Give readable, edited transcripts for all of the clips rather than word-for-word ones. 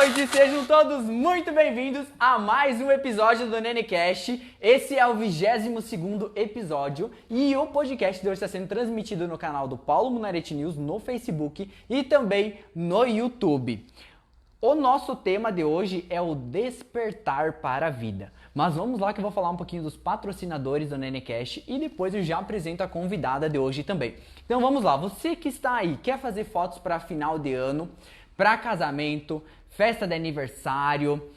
noite, sejam todos muito bem-vindos a mais um episódio do NeneCast. Esse é o 22º episódio e o podcast de hoje está sendo transmitido no canal do Paulo Munarete News, no Facebook e também no YouTube. O nosso tema de hoje é o despertar para a vida. Mas vamos lá que eu vou falar um pouquinho dos patrocinadores do NeneCast e depois eu já apresento a convidada de hoje também. Então vamos lá, você que está aí, quer fazer fotos para final de ano, para casamento, festa de aniversário,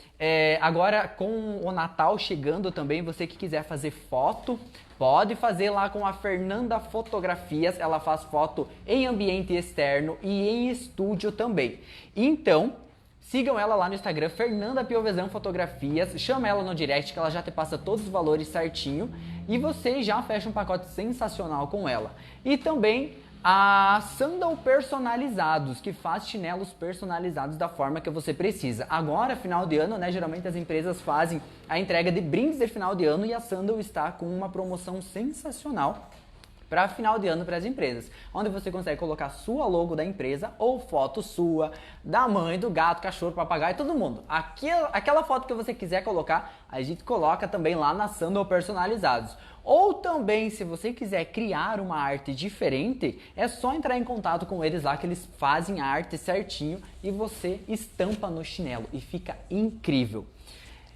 agora com o Natal chegando também, você que quiser fazer foto, pode fazer lá com a Fernanda Fotografias, ela faz foto em ambiente externo e em estúdio também. Então, sigam ela lá no Instagram, Fernanda Piovesan Fotografias, chama ela no direct que ela já te passa todos os valores certinho e você já fecha um pacote sensacional com ela. E também a Sandal Personalizados, que faz chinelos personalizados da forma que você precisa. Agora, final de ano, né, geralmente as empresas fazem a entrega de brindes de final de ano e a Sandal está com uma promoção sensacional para final de ano para as empresas, onde você consegue colocar sua logo da empresa ou foto sua, da mãe, do gato, cachorro, papagaio, todo mundo. Aquela foto que você quiser colocar, a gente coloca também lá na Sandal Personalizados. Ou também, se você quiser criar uma arte diferente, é só entrar em contato com eles lá que eles fazem a arte certinho e você estampa no chinelo e fica incrível.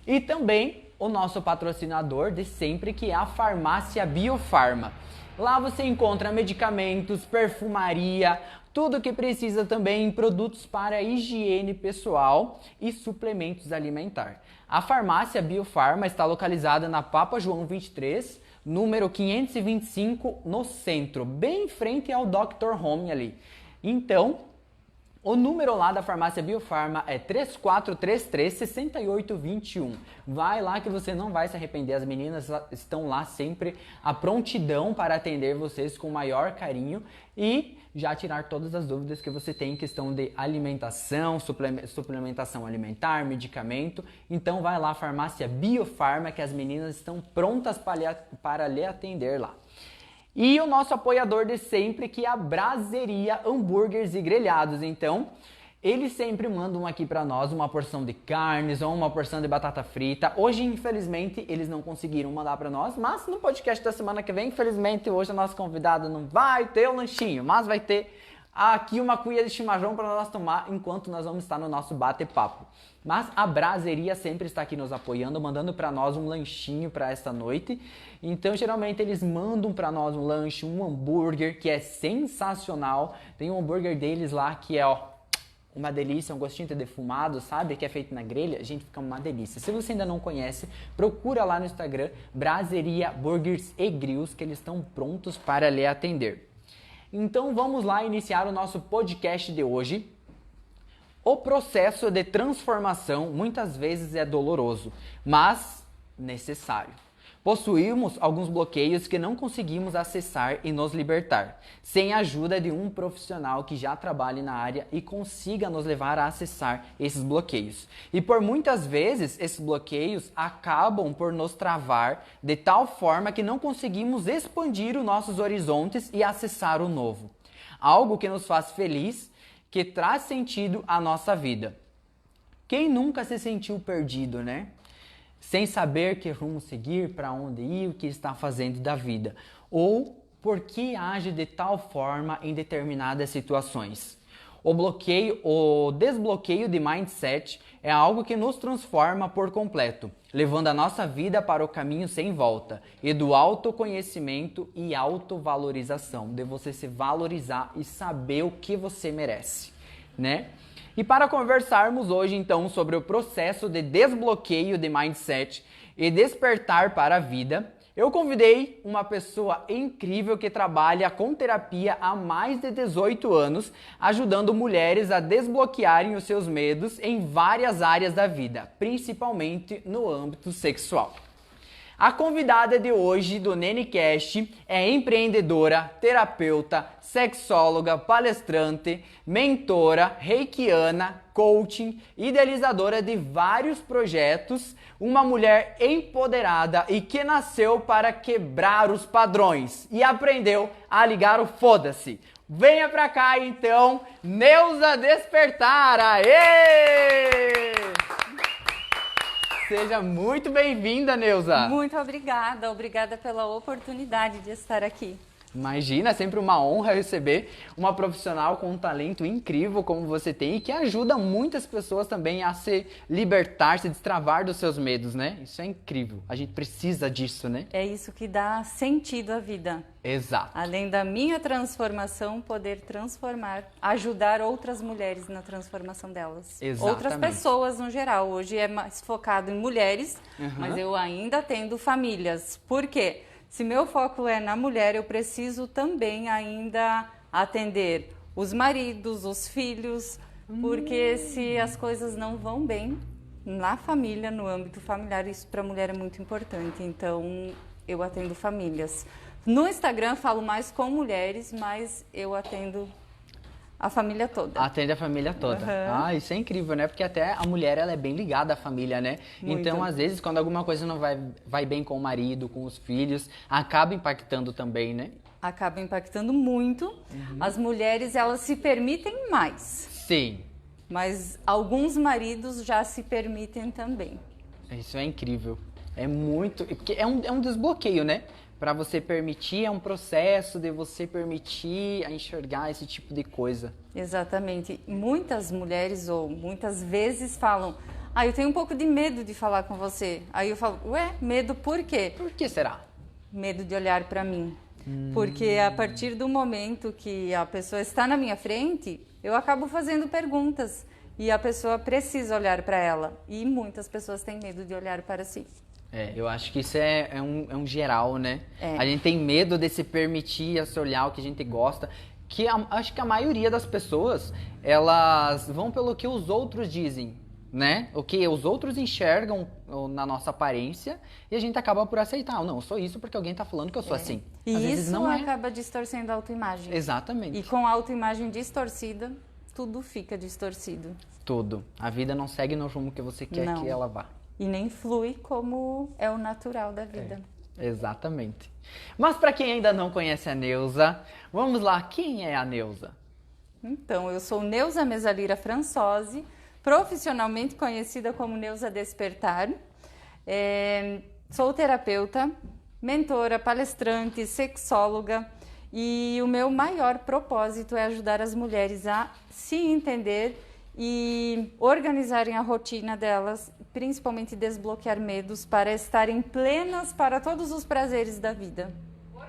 E também o nosso patrocinador de sempre, que é a Farmácia Biofarma. Lá você encontra medicamentos, perfumaria, tudo que precisa também, produtos para higiene pessoal e suplementos alimentares. A Farmácia Biofarma está localizada na Papa João 23, número 525, no centro, bem em frente ao Dr. Home ali. Então, o número lá da Farmácia Biofarma é 3433-6821. Vai lá que você não vai se arrepender. As meninas estão lá sempre à prontidão para atender vocês com o maior carinho e já tirar todas as dúvidas que você tem em questão de alimentação, suplementação alimentar, medicamento. Então vai lá, Farmácia Biofarma, que as meninas estão prontas para lhe atender lá. E o nosso apoiador de sempre, que é a Braseria Hambúrgueres e Grelhados. Então, eles sempre mandam aqui para nós uma porção de carnes ou uma porção de batata frita. Hoje, infelizmente, eles não conseguiram mandar para nós, mas no podcast da semana que vem, infelizmente, hoje a nossa convidada não vai ter o lanchinho, mas vai ter aqui uma cuia de chimarrão para nós tomar enquanto nós vamos estar no nosso bate-papo. Mas a Braseria sempre está aqui nos apoiando, mandando para nós um lanchinho para esta noite. Então, geralmente, eles mandam para nós um lanche, um hambúrguer, que é sensacional. Tem um hambúrguer deles lá que é, uma delícia, um gostinho de defumado, sabe? Que é feito na grelha. Gente, fica uma delícia. Se você ainda não conhece, procura lá no Instagram, Braseria Burgers e Grills, que eles estão prontos para lhe atender. Então, vamos lá iniciar o nosso podcast de hoje. O processo de transformação muitas vezes é doloroso, mas necessário. Possuímos alguns bloqueios que não conseguimos acessar e nos libertar, sem a ajuda de um profissional que já trabalhe na área e consiga nos levar a acessar esses bloqueios. E por muitas vezes, esses bloqueios acabam por nos travar de tal forma que não conseguimos expandir os nossos horizontes e acessar o novo. Algo que nos faz feliz, que traz sentido à nossa vida. Quem nunca se sentiu perdido, né? Sem saber que rumo seguir, para onde ir, o que está fazendo da vida. Ou por que age de tal forma em determinadas situações. O desbloqueio de mindset é algo que nos transforma por completo, levando a nossa vida para o caminho sem volta, e do autoconhecimento e autovalorização, de você se valorizar e saber o que você merece, né? E para conversarmos hoje então sobre o processo de desbloqueio de mindset e despertar para a vida, eu convidei uma pessoa incrível que trabalha com terapia há mais de 18 anos, ajudando mulheres a desbloquearem os seus medos em várias áreas da vida, principalmente no âmbito sexual. A convidada de hoje do NeneCast é empreendedora, terapeuta, sexóloga, palestrante, mentora, reikiana, coaching, idealizadora de vários projetos, uma mulher empoderada e que nasceu para quebrar os padrões e aprendeu a ligar o foda-se. Venha pra cá, então, Neuza Despertar! Aê! Seja muito bem-vinda, Neuza! Muito obrigada, obrigada pela oportunidade de estar aqui. Imagina, é sempre uma honra receber uma profissional com um talento incrível como você tem e que ajuda muitas pessoas também a se libertar, se destravar dos seus medos, né? Isso é incrível. A gente precisa disso, né? É isso que dá sentido à vida. Exato. Além da minha transformação, poder transformar, ajudar outras mulheres na transformação delas. Exatamente. Outras pessoas no geral. Hoje é mais focado em mulheres, mas eu ainda atendo famílias. Por quê? Se meu foco é na mulher, eu preciso também ainda atender os maridos, os filhos, porque se as coisas não vão bem na família, no âmbito familiar, isso para a mulher é muito importante. Então, eu atendo famílias. No Instagram, falo mais com mulheres, mas eu atendo a família toda. Atende a família toda. Ah, isso é incrível, né? Porque até a mulher, ela é bem ligada à família, né? Muito. Então, às vezes, quando alguma coisa não vai bem com o marido, com os filhos, acaba impactando também, né? Acaba impactando muito. As mulheres, elas se permitem mais. Sim. Mas alguns maridos já se permitem também. Isso é incrível. É muito... Porque é um desbloqueio, né? Para você permitir, é um processo de você permitir a enxergar esse tipo de coisa. Exatamente. Muitas mulheres ou muitas vezes falam: eu tenho um pouco de medo de falar com você. Aí eu falo: ué, medo por quê? Por que será? Medo de olhar para mim. Porque a partir do momento que a pessoa está na minha frente, eu acabo fazendo perguntas e a pessoa precisa olhar para ela. E muitas pessoas têm medo de olhar para si. Eu acho que isso é um geral, né? É. A gente tem medo de se permitir, a se olhar o que a gente gosta. Acho que a maioria das pessoas, elas vão pelo que os outros dizem, né? O que os outros enxergam na nossa aparência e a gente acaba por aceitar. Não, eu sou isso porque alguém tá falando que eu sou assim. E Às vezes isso não é. acaba distorcendo a autoimagem. Exatamente. E com a autoimagem distorcida, tudo fica distorcido. Tudo. A vida não segue no rumo que você quer Não. que ela vá. E nem flui como é o natural da vida. Exatamente. Mas para quem ainda não conhece a Neuza, vamos lá, quem é a Neuza? Então, eu sou Neuza Mesalira Françosi, profissionalmente conhecida como Neuza Despertar. Sou terapeuta, mentora, palestrante, sexóloga e o meu maior propósito é ajudar as mulheres a se entender e organizarem a rotina delas, principalmente desbloquear medos para estarem plenas para todos os prazeres da vida.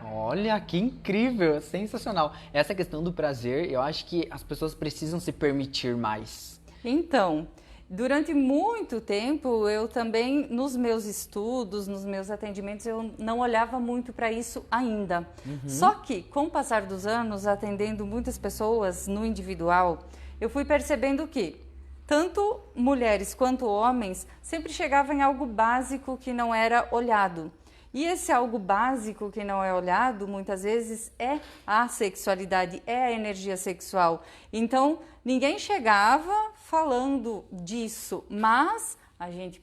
Olha, que incrível, sensacional. Essa questão do prazer, eu acho que as pessoas precisam se permitir mais. Então, durante muito tempo, eu também, nos meus estudos, nos meus atendimentos, eu não olhava muito para isso ainda. Só que, com o passar dos anos, atendendo muitas pessoas no individual, eu fui percebendo que tanto mulheres quanto homens sempre chegavam em algo básico que não era olhado. E esse algo básico que não é olhado, muitas vezes, é a sexualidade, é a energia sexual. Então, ninguém chegava falando disso, mas a gente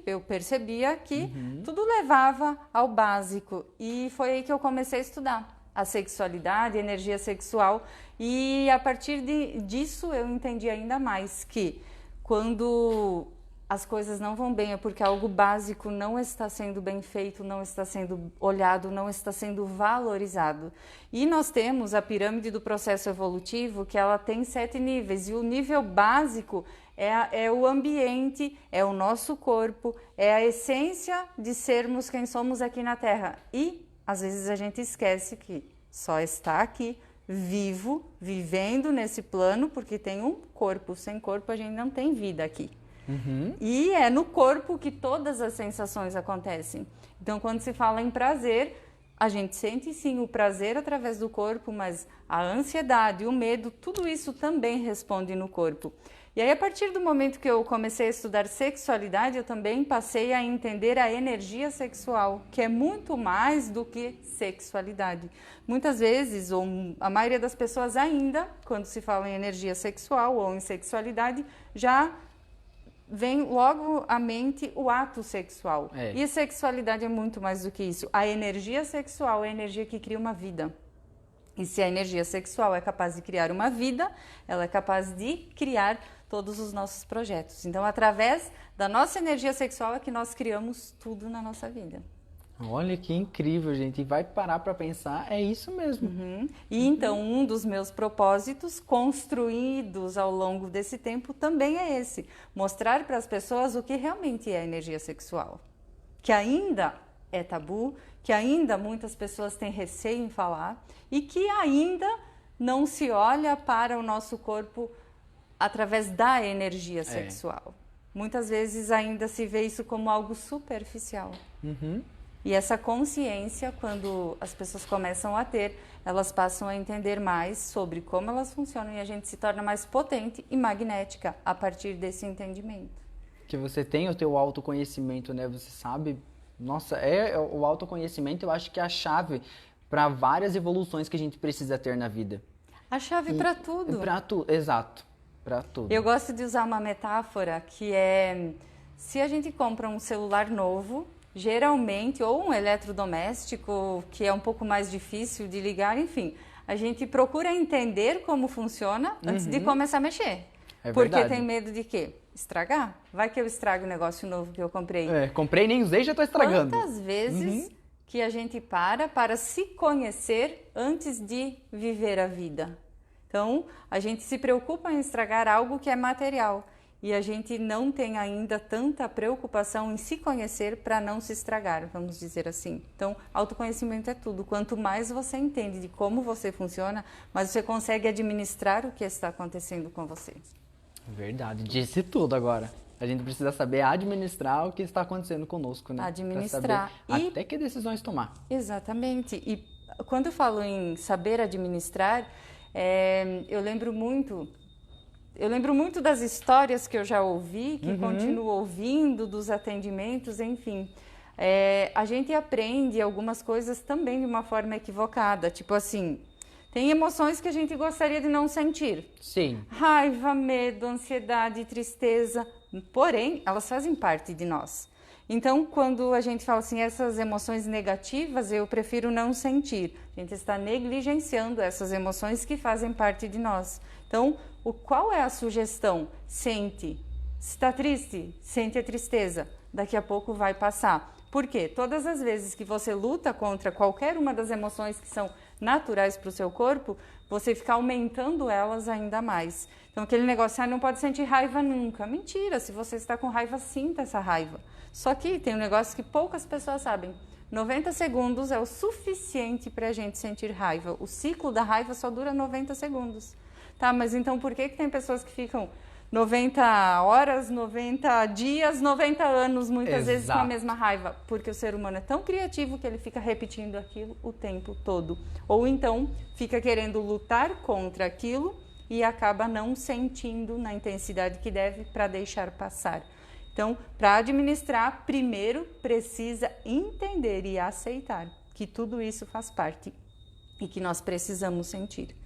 eu percebia que tudo levava ao básico. E foi aí que eu comecei a estudar a sexualidade, a energia sexual. E a partir disso eu entendi ainda mais que quando as coisas não vão bem é porque algo básico não está sendo bem feito, não está sendo olhado, não está sendo valorizado. E nós temos a pirâmide do processo evolutivo, que ela tem 7 níveis, e o nível básico é o ambiente, é o nosso corpo, é a essência de sermos quem somos aqui na Terra. E às vezes a gente esquece que só está aqui, vivo, vivendo nesse plano, porque tem um corpo. Sem corpo a gente não tem vida aqui. E é no corpo que todas as sensações acontecem. Então, quando se fala em prazer, a gente sente sim o prazer através do corpo, mas a ansiedade, o medo, tudo isso também responde no corpo. E aí, a partir do momento que eu comecei a estudar sexualidade, eu também passei a entender a energia sexual, que é muito mais do que sexualidade. Muitas vezes, ou a maioria das pessoas ainda, quando se fala em energia sexual ou em sexualidade, já vem logo à mente o ato sexual. E a sexualidade é muito mais do que isso. A energia sexual é a energia que cria uma vida. E se a energia sexual é capaz de criar uma vida, ela é capaz de criar todos os nossos projetos. Então, através da nossa energia sexual é que nós criamos tudo na nossa vida. Olha que incrível, gente. E vai parar para pensar, é isso mesmo. E então, um dos meus propósitos construídos ao longo desse tempo também é esse. Mostrar para as pessoas o que realmente é a energia sexual. Que ainda é tabu, que ainda muitas pessoas têm receio em falar e que ainda não se olha para o nosso corpo através da energia sexual. Muitas vezes ainda se vê isso como algo superficial. E essa consciência, quando as pessoas começam a ter, elas passam a entender mais sobre como elas funcionam e a gente se torna mais potente e magnética a partir desse entendimento. Que você tem o teu autoconhecimento, né? Você sabe... Nossa, o autoconhecimento, eu acho que é a chave para várias evoluções que a gente precisa ter na vida. A chave para tudo. Para tudo, exato. Para tudo. Eu gosto de usar uma metáfora que é... Se a gente compra um celular novo, geralmente, ou um eletrodoméstico, que é um pouco mais difícil de ligar, enfim, a gente procura entender como funciona antes de começar a mexer. Porque verdade. tem medo de quê? Estragar? Vai que eu estrago o negócio novo que eu comprei. Comprei, nem usei, já tô estragando. Quantas vezes que a gente para se conhecer antes de viver a vida? Então, a gente se preocupa em estragar algo que é material. E a gente não tem ainda tanta preocupação em se conhecer para não se estragar, vamos dizer assim. Então, autoconhecimento é tudo. Quanto mais você entende de como você funciona, mais você consegue administrar o que está acontecendo com você. Verdade, disse tudo agora. A gente precisa saber administrar o que está acontecendo conosco, né? Administrar. Até que decisões tomar. Exatamente. E quando eu falo em saber administrar, eu lembro muito das histórias que eu já ouvi, que continuo ouvindo, dos atendimentos, enfim. A gente aprende algumas coisas também de uma forma equivocada. Tipo assim, tem emoções que a gente gostaria de não sentir. Sim. Raiva, medo, ansiedade, tristeza. Porém, elas fazem parte de nós. Então, quando a gente fala assim, essas emoções negativas, eu prefiro não sentir. A gente está negligenciando essas emoções que fazem parte de nós. Então, qual é a sugestão? Sente. Se está triste, sente a tristeza. Daqui a pouco vai passar. Por quê? Todas as vezes que você luta contra qualquer uma das emoções que são naturais para o seu corpo, você fica aumentando elas ainda mais. Então, aquele negócio, não pode sentir raiva nunca. Mentira, se você está com raiva, sinta essa raiva. Só que tem um negócio que poucas pessoas sabem. 90 segundos é o suficiente para a gente sentir raiva. O ciclo da raiva só dura 90 segundos. Tá, mas então por que tem pessoas que ficam 90 horas, 90 dias, 90 anos, muitas vezes com a mesma raiva? Porque o ser humano é tão criativo que ele fica repetindo aquilo o tempo todo. Ou então fica querendo lutar contra aquilo e acaba não sentindo na intensidade que deve para deixar passar. Então, para administrar, primeiro precisa entender e aceitar que tudo isso faz parte e que nós precisamos sentir.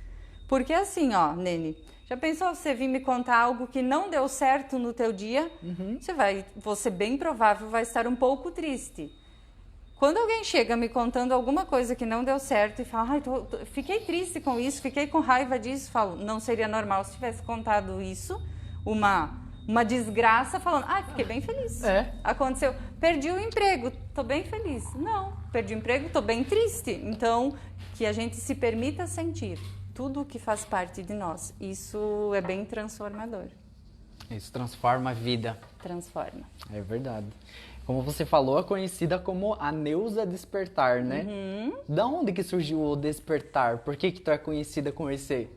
Porque assim, ó, Nene, já pensou você vir me contar algo que não deu certo no teu dia? Você bem provável vai estar um pouco triste. Quando alguém chega me contando alguma coisa que não deu certo e fala, fiquei triste com isso, fiquei com raiva disso, falo, não seria normal se tivesse contado isso, uma desgraça, falando, fiquei bem feliz. Aconteceu, perdi o emprego, tô bem feliz. Não, perdi o emprego, tô bem triste. Então, que a gente se permita sentir tudo o que faz parte de nós. Isso é bem transformador. Isso transforma a vida. Transforma. É verdade. Como você falou, é conhecida como a Neuza Despertar, né? Da onde que surgiu o Despertar? Por que tu é conhecida com esse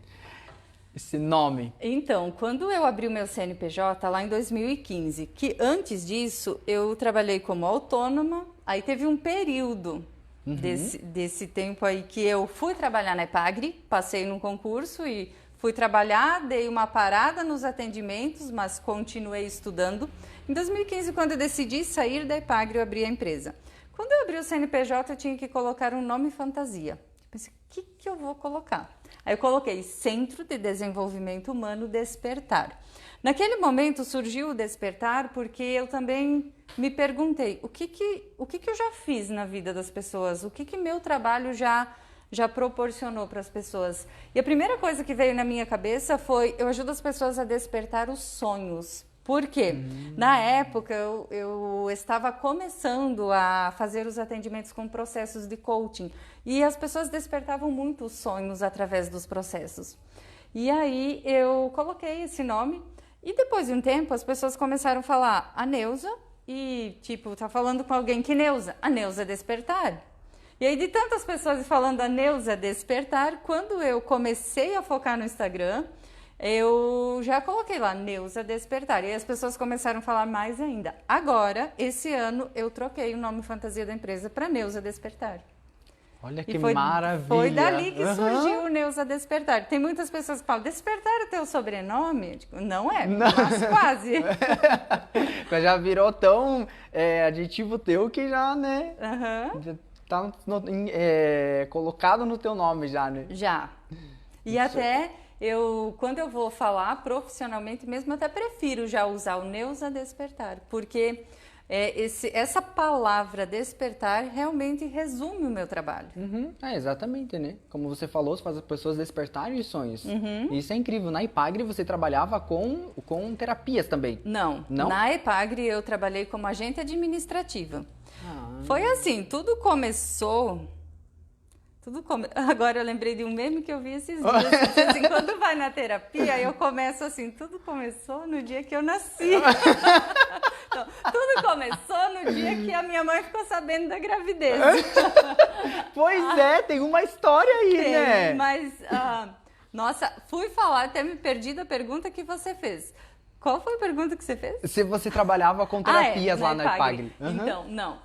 nome? Então, quando eu abri o meu CNPJ lá em 2015, que antes disso eu trabalhei como autônoma, aí teve um período desse tempo aí que eu fui trabalhar na Epagre, passei num concurso e fui trabalhar, dei uma parada nos atendimentos, mas continuei estudando. Em 2015, quando eu decidi sair da Epagre, eu abri a empresa. Quando eu abri o CNPJ, eu tinha que colocar um nome fantasia. Eu pensei, o que eu vou colocar? Aí eu coloquei Centro de Desenvolvimento Humano Despertar. Naquele momento surgiu o Despertar porque eu também me perguntei o que eu já fiz na vida das pessoas, o que meu trabalho já já proporcionou para as pessoas. E a primeira coisa que veio na minha cabeça foi, eu ajudo as pessoas a despertar os sonhos. Por quê? Na época, eu estava começando a fazer os atendimentos com processos de coaching. E as pessoas despertavam muito os sonhos através dos processos. E aí, eu coloquei esse nome. E depois de um tempo, as pessoas começaram a falar a Neuza. E, tipo, tá falando com alguém, que Neuza? A Neuza Despertar. E aí, de tantas pessoas falando a Neuza Despertar, quando eu comecei a focar no Instagram, eu já coloquei lá, Neuza Despertar. E aí as pessoas começaram a falar mais ainda. Agora, esse ano, eu troquei o nome fantasia da empresa para Neuza Despertar. Olha que maravilha. Foi dali que surgiu o Neuza Despertar. Tem muitas pessoas que falam, Despertar é teu sobrenome? Eu digo, não é, mas quase. Já virou tão adjetivo teu que já, né? Já tá colocado no teu nome já, né? Já. E até quando eu vou falar profissionalmente mesmo, até prefiro já usar o Neuza Despertar, porque essa palavra despertar realmente resume o meu trabalho. Exatamente, né? Como você falou, você faz as pessoas despertarem os sonhos. Isso é incrível. Na Epagre você trabalhava com terapias também? Não. Na Epagre eu trabalhei como agente administrativa. Foi assim, tudo começou... Agora eu lembrei de um meme que eu vi esses dias. Assim, quando vai na terapia, eu começo assim, tudo começou no dia que eu nasci. Então, tudo começou no dia que a minha mãe ficou sabendo da gravidez. Pois é, tem uma história aí, né? Mas, nossa, fui falar, até me perdi da pergunta que você fez. Qual foi a pergunta que você fez? Se você trabalhava com terapias lá na Epagre. Então, não.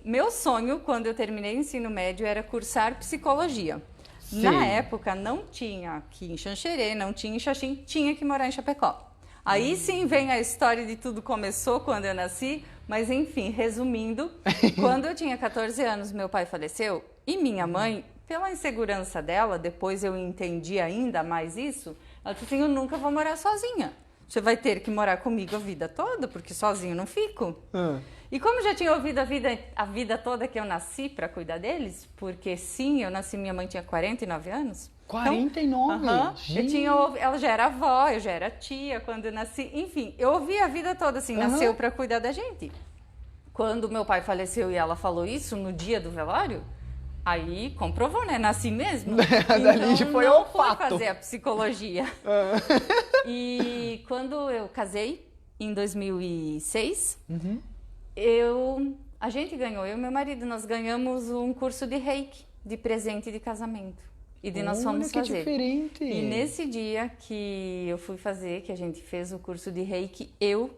Meu sonho, quando eu terminei o ensino médio, era cursar psicologia. Sim. Na época, não tinha aqui em Xanxerê, não tinha em Xaxim, tinha que morar em Chapecó. Aí sim vem a história de tudo começou quando eu nasci, mas enfim, resumindo, quando eu tinha 14 anos, meu pai faleceu e minha mãe, pela insegurança dela, depois eu entendi ainda mais isso, ela disse assim, eu nunca vou morar sozinha. Você vai ter que morar comigo a vida toda, porque sozinho eu não fico. E como já tinha ouvido a vida toda que eu nasci para cuidar deles, porque sim, eu nasci, minha mãe tinha 49 anos. 49? Então, ela já era avó, eu já era tia quando eu nasci. Enfim, eu ouvi a vida toda assim, nasceu para cuidar da gente. Quando meu pai faleceu e ela falou isso no dia do velório, aí comprovou, né? Nasci mesmo. Então, foi não o fui fato. fazer a psicologia. E quando eu casei, em 2006, a gente ganhou, eu e meu marido, nós ganhamos um curso de reiki, de presente de casamento. E nós fomos fazer. Diferente. E nesse dia que eu fui fazer, que a gente fez o curso de reiki, eu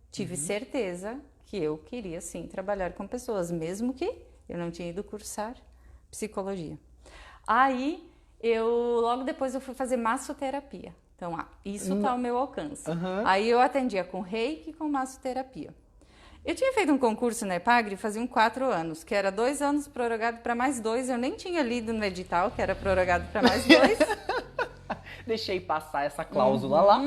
tive certeza que eu queria sim trabalhar com pessoas, mesmo que eu não tinha ido cursar psicologia. Aí, logo depois eu fui fazer massoterapia. Então, isso está ao meu alcance. Aí eu atendia com reiki e com massoterapia. Eu tinha feito um concurso na Epagre faziam 4 anos, que era 2 anos prorrogado para mais 2. Eu nem tinha lido no edital que era prorrogado para mais 2. Deixei passar essa cláusula lá.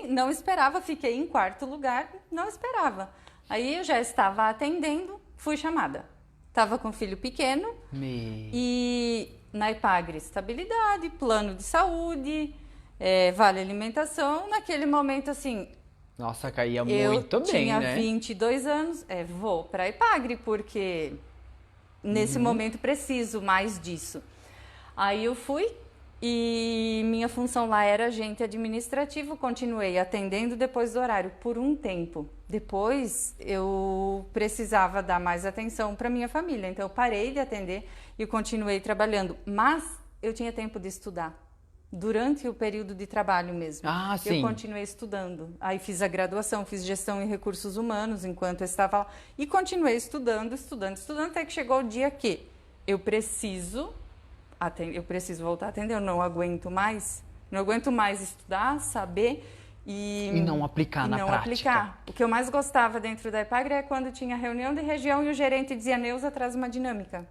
Não esperava, fiquei em 4º lugar, não esperava. Aí eu já estava atendendo, fui chamada. Estava com filho pequeno e na Epagre estabilidade, plano de saúde, vale alimentação. Naquele momento assim... Nossa, caía muito bem, né? Eu tinha 22 anos, vou para a Epagre, porque nesse momento preciso mais disso. Aí eu fui e minha função lá era agente administrativo, continuei atendendo depois do horário por um tempo. Depois eu precisava dar mais atenção para minha família, então eu parei de atender e continuei trabalhando, mas eu tinha tempo de estudar. Durante o período de trabalho mesmo. Sim. Eu continuei estudando. Aí fiz a graduação, fiz gestão em recursos humanos enquanto eu estava lá. E continuei estudando, até que chegou o dia que eu preciso voltar a atender, eu não aguento mais. Não aguento mais estudar, saber e não aplicar na prática. O que eu mais gostava dentro da Epagre é quando tinha reunião de região e o gerente dizia, Neuza, traz uma dinâmica.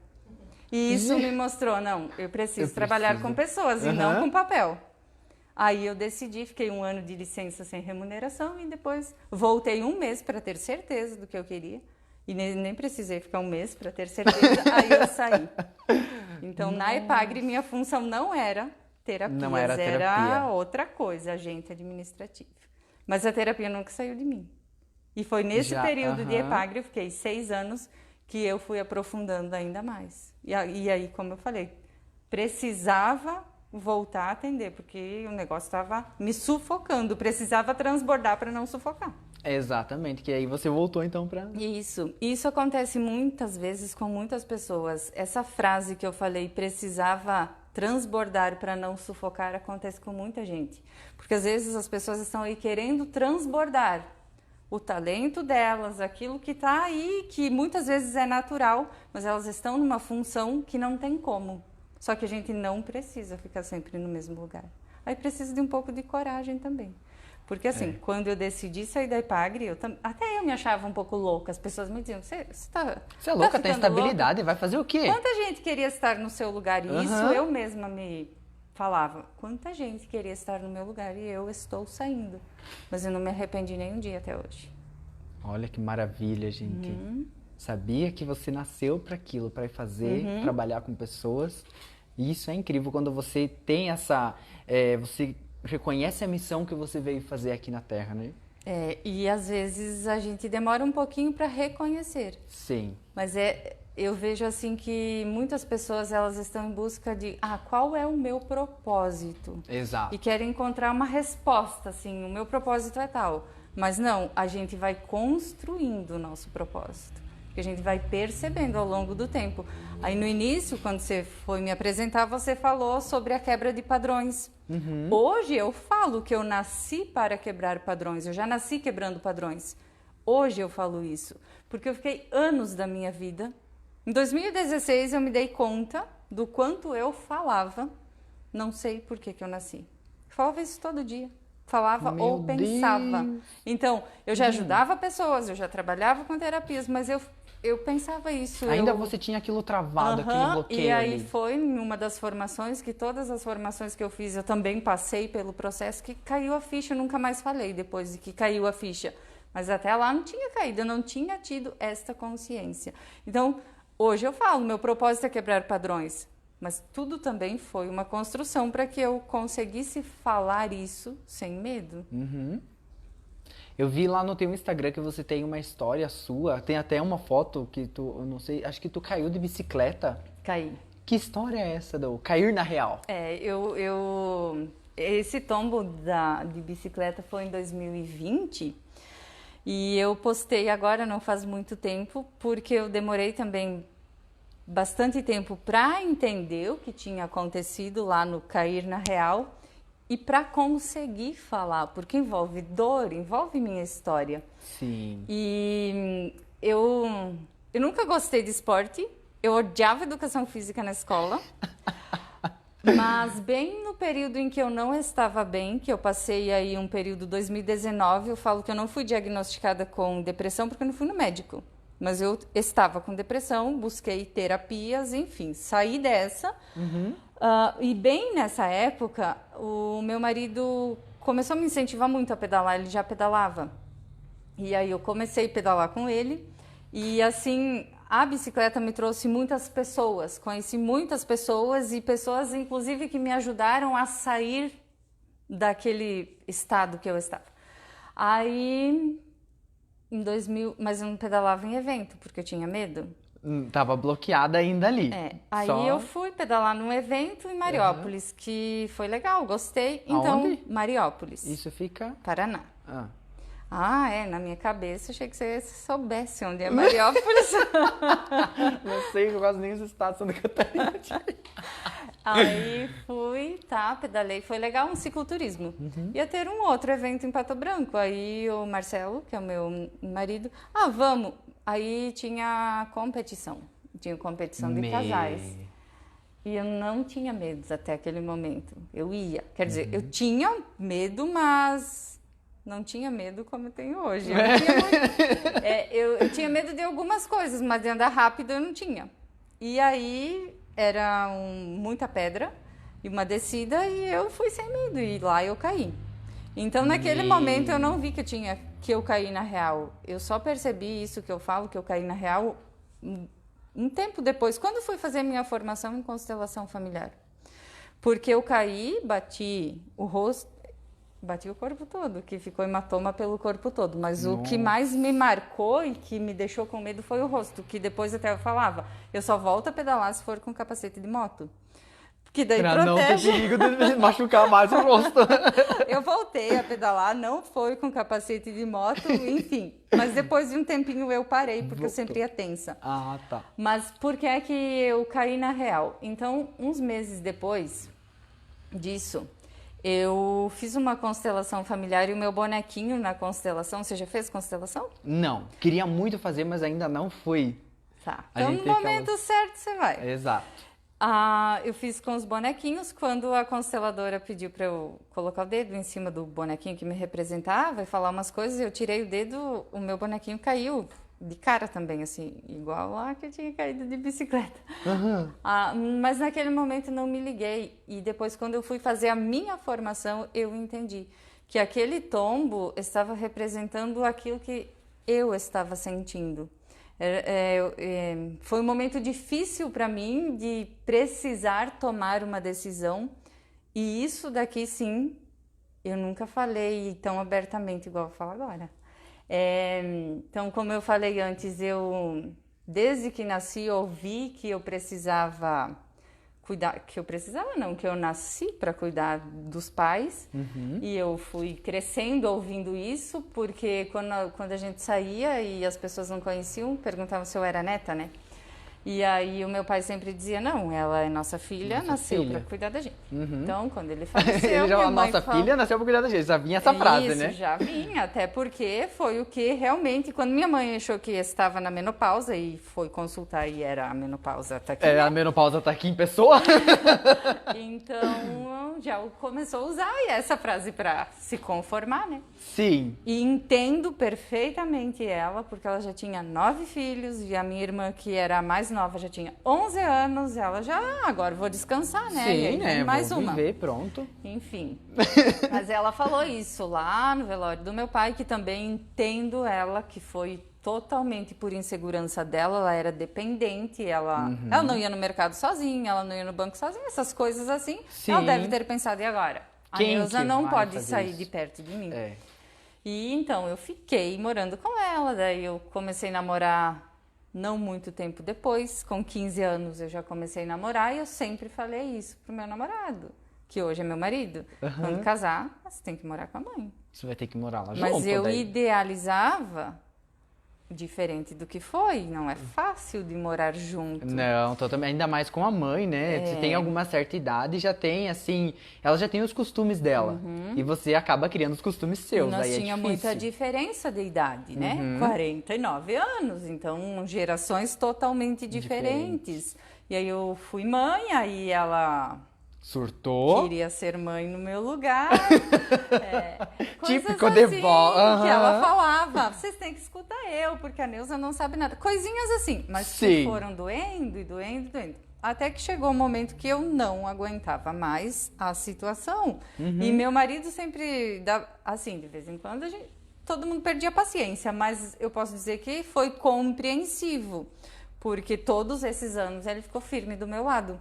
E isso me mostrou, não, eu preciso trabalhar com pessoas e não com papel. Aí eu decidi, fiquei 1 ano de licença sem remuneração e depois voltei 1 mês para ter certeza do que eu queria. E nem precisei ficar um mês para ter certeza, aí eu saí. Então, na EPAGRE, minha função não era terapias, Não era terapia. era outra coisa, agente administrativo. Mas a terapia nunca saiu de mim. E foi nesse período de EPAGRE, eu fiquei 6 anos, que eu fui aprofundando ainda mais. E aí, como eu falei, precisava voltar a atender, porque o negócio estava me sufocando, precisava transbordar para não sufocar. Exatamente, que aí você voltou então para... Isso acontece muitas vezes com muitas pessoas. Essa frase que eu falei, precisava transbordar para não sufocar, acontece com muita gente. Porque às vezes as pessoas estão aí querendo transbordar o talento delas, aquilo que está aí, que muitas vezes é natural, mas elas estão numa função que não tem como. Só que a gente não precisa ficar sempre no mesmo lugar. Aí precisa de um pouco de coragem também. Porque assim, quando eu decidi sair da EPAGRE, até eu me achava um pouco louca. As pessoas me diziam, você é louca, tem estabilidade, louca? Vai fazer o quê? Quanta gente queria estar no seu lugar? E isso eu mesma me falava. Quanta gente queria estar no meu lugar e eu estou saindo. Mas eu não me arrependi nem um dia até hoje. Olha que maravilha, gente. Sabia que você nasceu para aquilo, para fazer, trabalhar com pessoas. E isso é incrível quando você tem essa... você reconhece a missão que você veio fazer aqui na Terra, né? E às vezes a gente demora um pouquinho para reconhecer. Sim. Mas eu vejo assim que muitas pessoas elas estão em busca de qual é o meu propósito? Exato. E querem encontrar uma resposta, assim, o meu propósito é tal. Mas não, a gente vai construindo o nosso propósito. Que a gente vai percebendo ao longo do tempo. Aí no início, quando você foi me apresentar, você falou sobre a quebra de padrões. Hoje eu falo que eu nasci para quebrar padrões, eu já nasci quebrando padrões. Hoje eu falo isso, porque eu fiquei anos da minha vida. Em 2016 eu me dei conta do quanto eu falava, não sei por que eu nasci. Falava isso todo dia. Falava ou pensava. Então, eu já ajudava pessoas, eu já trabalhava com terapias, mas eu pensava isso. Ainda você tinha aquilo travado, aquele bloqueio. E aí ali. foi uma das formações, que todas as formações que eu fiz, eu também passei pelo processo, que caiu a ficha, eu nunca mais falei depois de que caiu a ficha. Mas até lá não tinha caído, eu não tinha tido esta consciência. Então, hoje eu falo, meu propósito é quebrar padrões. Mas tudo também foi uma construção para que eu conseguisse falar isso sem medo. Eu vi lá no teu Instagram que você tem uma história sua, tem até uma foto que eu não sei, acho que tu caiu de bicicleta. Caí. Que história é essa do cair na real? Esse tombo de bicicleta foi em 2020 e eu postei agora, não faz muito tempo, porque eu demorei também bastante tempo para entender o que tinha acontecido lá no cair na real e para conseguir falar, porque envolve dor, envolve minha história. Sim. E eu nunca gostei de esporte, eu odiava educação física na escola, mas bem no período em que eu não estava bem, que eu passei aí um período 2019, eu falo que eu não fui diagnosticada com depressão porque eu não fui no médico. Mas eu estava com depressão, busquei terapias, enfim, saí dessa. E bem nessa época, o meu marido começou a me incentivar muito a pedalar, ele já pedalava. E aí eu comecei a pedalar com ele. E assim, a bicicleta me trouxe muitas pessoas, conheci muitas pessoas e pessoas, inclusive, que me ajudaram a sair daquele estado que eu estava. Aí... Em 2000, mas eu não pedalava em evento, porque eu tinha medo. Tava bloqueada ainda ali. Aí eu fui pedalar num evento em Mariópolis, que foi legal, gostei. Então, Aonde? Mariópolis. Isso fica... Paraná. Na minha cabeça, achei que você soubesse onde é Mariópolis. Não sei, eu quase nem os estados Santa Catarina. Aí fui, pedalei, foi legal, um cicloturismo. Ia ter um outro evento em Pato Branco, aí o Marcelo, que é o meu marido, vamos. Aí tinha competição de casais. E eu não tinha medo até aquele momento, eu ia. Quer dizer, eu tinha medo, mas não tinha medo como eu tenho hoje. Eu tinha medo de algumas coisas, mas de andar rápido eu não tinha. E aí... Era muita pedra e uma descida e eu fui sem medo e lá eu caí. Então naquele momento eu não vi que eu tinha que eu caí na real? Eu só percebi isso que eu falo, que eu caí na real, um tempo depois, quando fui fazer minha formação em constelação familiar. Porque eu caí, bati o rosto, bati o corpo todo, que ficou hematoma pelo corpo todo. Mas o que mais me marcou e que me deixou com medo foi o rosto, que depois até eu falava, eu só volto a pedalar se for com capacete de moto. Que daí pra protege. não ter perigo de machucar mais o rosto. Eu voltei a pedalar, não foi com capacete de moto, enfim. Mas depois de um tempinho eu parei, porque eu sempre ia tensa. Ah, tá. Mas por que é que eu caí na real? Então, uns meses depois disso, eu fiz uma constelação familiar e o meu bonequinho na constelação... Você já fez constelação? Não, queria muito fazer, mas ainda não fui. Tá. A Então, gente no tem momento certo, você vai. Exato. Eu fiz com os bonequinhos, quando a consteladora pediu para eu colocar o dedo em cima do bonequinho que me representava e falar umas coisas, eu tirei o dedo, o meu bonequinho caiu de cara também, assim, igual lá que eu tinha caído de bicicleta. Mas naquele momento não me liguei. E depois, quando eu fui fazer a minha formação, eu entendi que aquele tombo estava representando aquilo que eu estava sentindo. Foi um momento difícil para mim de precisar tomar uma decisão, e isso daqui sim, eu nunca falei tão abertamente igual eu falo agora. Então, como eu falei antes, eu desde que nasci ouvi que eu precisava cuidar, que eu nasci para cuidar dos pais. E eu fui crescendo ouvindo isso, porque quando a gente saía e as pessoas não conheciam, perguntavam se eu era neta, né? E aí o meu pai sempre dizia, não, ela é nossa filha, nasceu para cuidar da gente. Então, quando ele faleceu, a nossa filha nasceu para cuidar da gente, já vinha essa frase, né? Isso, já vinha, até porque foi o que realmente, quando minha mãe achou que estava na menopausa e foi consultar e era a menopausa tá aqui. A menopausa tá aqui em pessoa? Então, já começou a usar essa frase para se conformar, né? Sim. E entendo perfeitamente ela, porque ela já tinha 9 filhos e a minha irmã, que era a mais nova, já tinha 11 anos, ela já, agora vou descansar, né? Sim, e aí, né? mais vou uma. Viver, pronto. Enfim. Mas ela falou isso lá no velório do meu pai, que também entendo ela, que foi totalmente por insegurança dela, ela era dependente, ela não ia no mercado sozinha, ela não ia no banco sozinha, essas coisas assim. Sim. Ela deve ter pensado, e agora? A Neuza não pode sair isso? de perto de mim. É. E então eu fiquei morando com ela, daí eu comecei a namorar não muito tempo depois, com 15 anos eu já comecei a namorar e eu sempre falei isso pro meu namorado, que hoje é meu marido. Quando casar, você tem que morar com a mãe. Você vai ter que morar lá junto. Mas eu daí. idealizava diferente do que foi, não é fácil de morar junto. Não, totalmente, ainda mais com a mãe, né? Você tem alguma certa idade e já tem, assim, ela já tem os costumes dela. E você acaba criando os costumes seus, E nós aí tinha é muita diferença de idade, né? 49 anos, então gerações totalmente diferentes. E aí eu fui mãe, aí ela surtou. queria ser mãe no meu lugar. Típico assim, de vó. Que ela falava, vocês têm que escutar eu, porque a Neuza não sabe nada. Coisinhas assim, mas que foram doendo e doendo e doendo. Até que chegou um momento que eu não aguentava mais a situação. E meu marido sempre, assim, de vez em quando, todo mundo perdia a paciência, mas eu posso dizer que foi compreensivo, porque todos esses anos ele ficou firme do meu lado.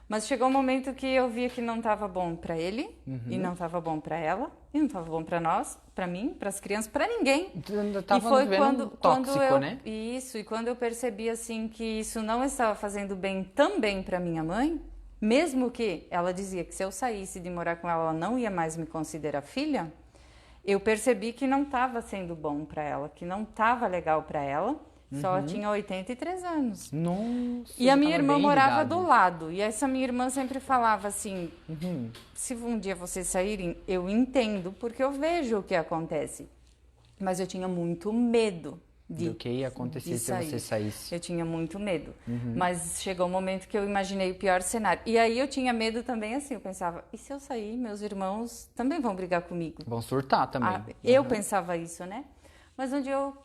Mas chegou um momento que eu via que não estava bom para ele, e não estava bom para ela, e não estava bom para nós, para mim, para as crianças, para ninguém. E foi quando eu, né? Isso, e quando eu percebi assim que isso não estava fazendo bem também para minha mãe, mesmo que ela dizia que se eu saísse de morar com ela, ela não ia mais me considerar filha, eu percebi que não estava sendo bom para ela, que não estava legal para ela. Só ela tinha 83 anos. Nossa, e a minha irmã morava do lado. E essa minha irmã sempre falava assim, se um dia vocês saírem, eu entendo, porque eu vejo o que acontece. Mas eu tinha muito medo do que ia acontecer se você saísse. Eu tinha muito medo. Mas chegou um momento que eu imaginei o pior cenário. E aí eu tinha medo também assim, eu pensava, e se eu sair, meus irmãos também vão brigar comigo? Vão surtar também. Eu pensava isso, né? Mas um dia eu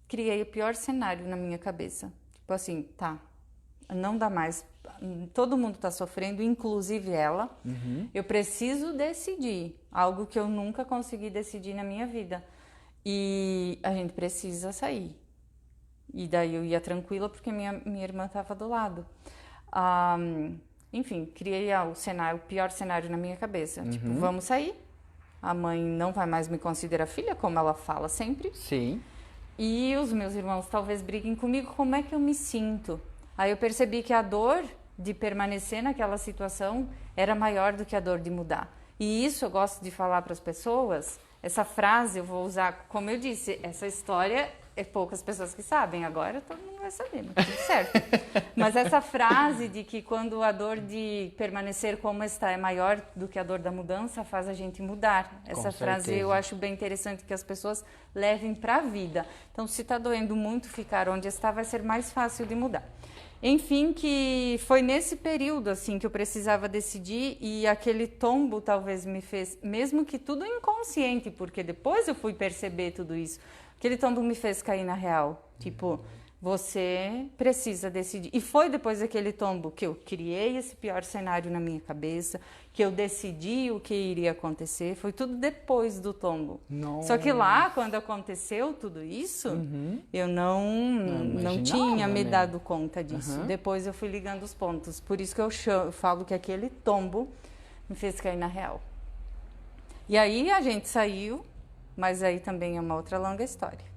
criei o pior cenário na minha cabeça. Tipo assim, tá, não dá mais. Todo mundo tá sofrendo, inclusive ela. Eu preciso decidir algo que eu nunca consegui decidir na minha vida. e a gente precisa sair. E daí eu ia tranquila porque minha irmã estava do lado. Enfim, criei o pior cenário na minha cabeça. Tipo, vamos sair. A mãe não vai mais me considerar filha, como ela fala sempre. Sim. E os meus irmãos talvez briguem comigo, como é que eu me sinto? Aí eu percebi que a dor de permanecer naquela situação era maior do que a dor de mudar. E isso eu gosto de falar para as pessoas. Essa frase eu vou usar, como eu disse, essa história é poucas pessoas que sabem. Agora todo mundo vai saber, mas tudo certo. Mas essa frase de que quando a dor de permanecer como está é maior do que a dor da mudança, faz a gente mudar. Essa frase eu acho bem interessante que as pessoas levem para a vida. Então, se está doendo muito ficar onde está, vai ser mais fácil de mudar. Enfim, que foi nesse período assim que eu precisava decidir e aquele tombo talvez me fez, mesmo que tudo inconsciente, porque depois eu fui perceber tudo isso, aquele tombo me fez cair na real, tipo, você precisa decidir. E foi depois daquele tombo que eu criei esse pior cenário na minha cabeça, que eu decidi o que iria acontecer, foi tudo depois do tombo. Nossa. Só que lá, quando aconteceu tudo isso, eu não tinha me dado conta disso. Depois eu fui ligando os pontos. Por isso que eu falo que aquele tombo me fez cair na real. E aí a gente saiu, mas aí também é uma outra longa história.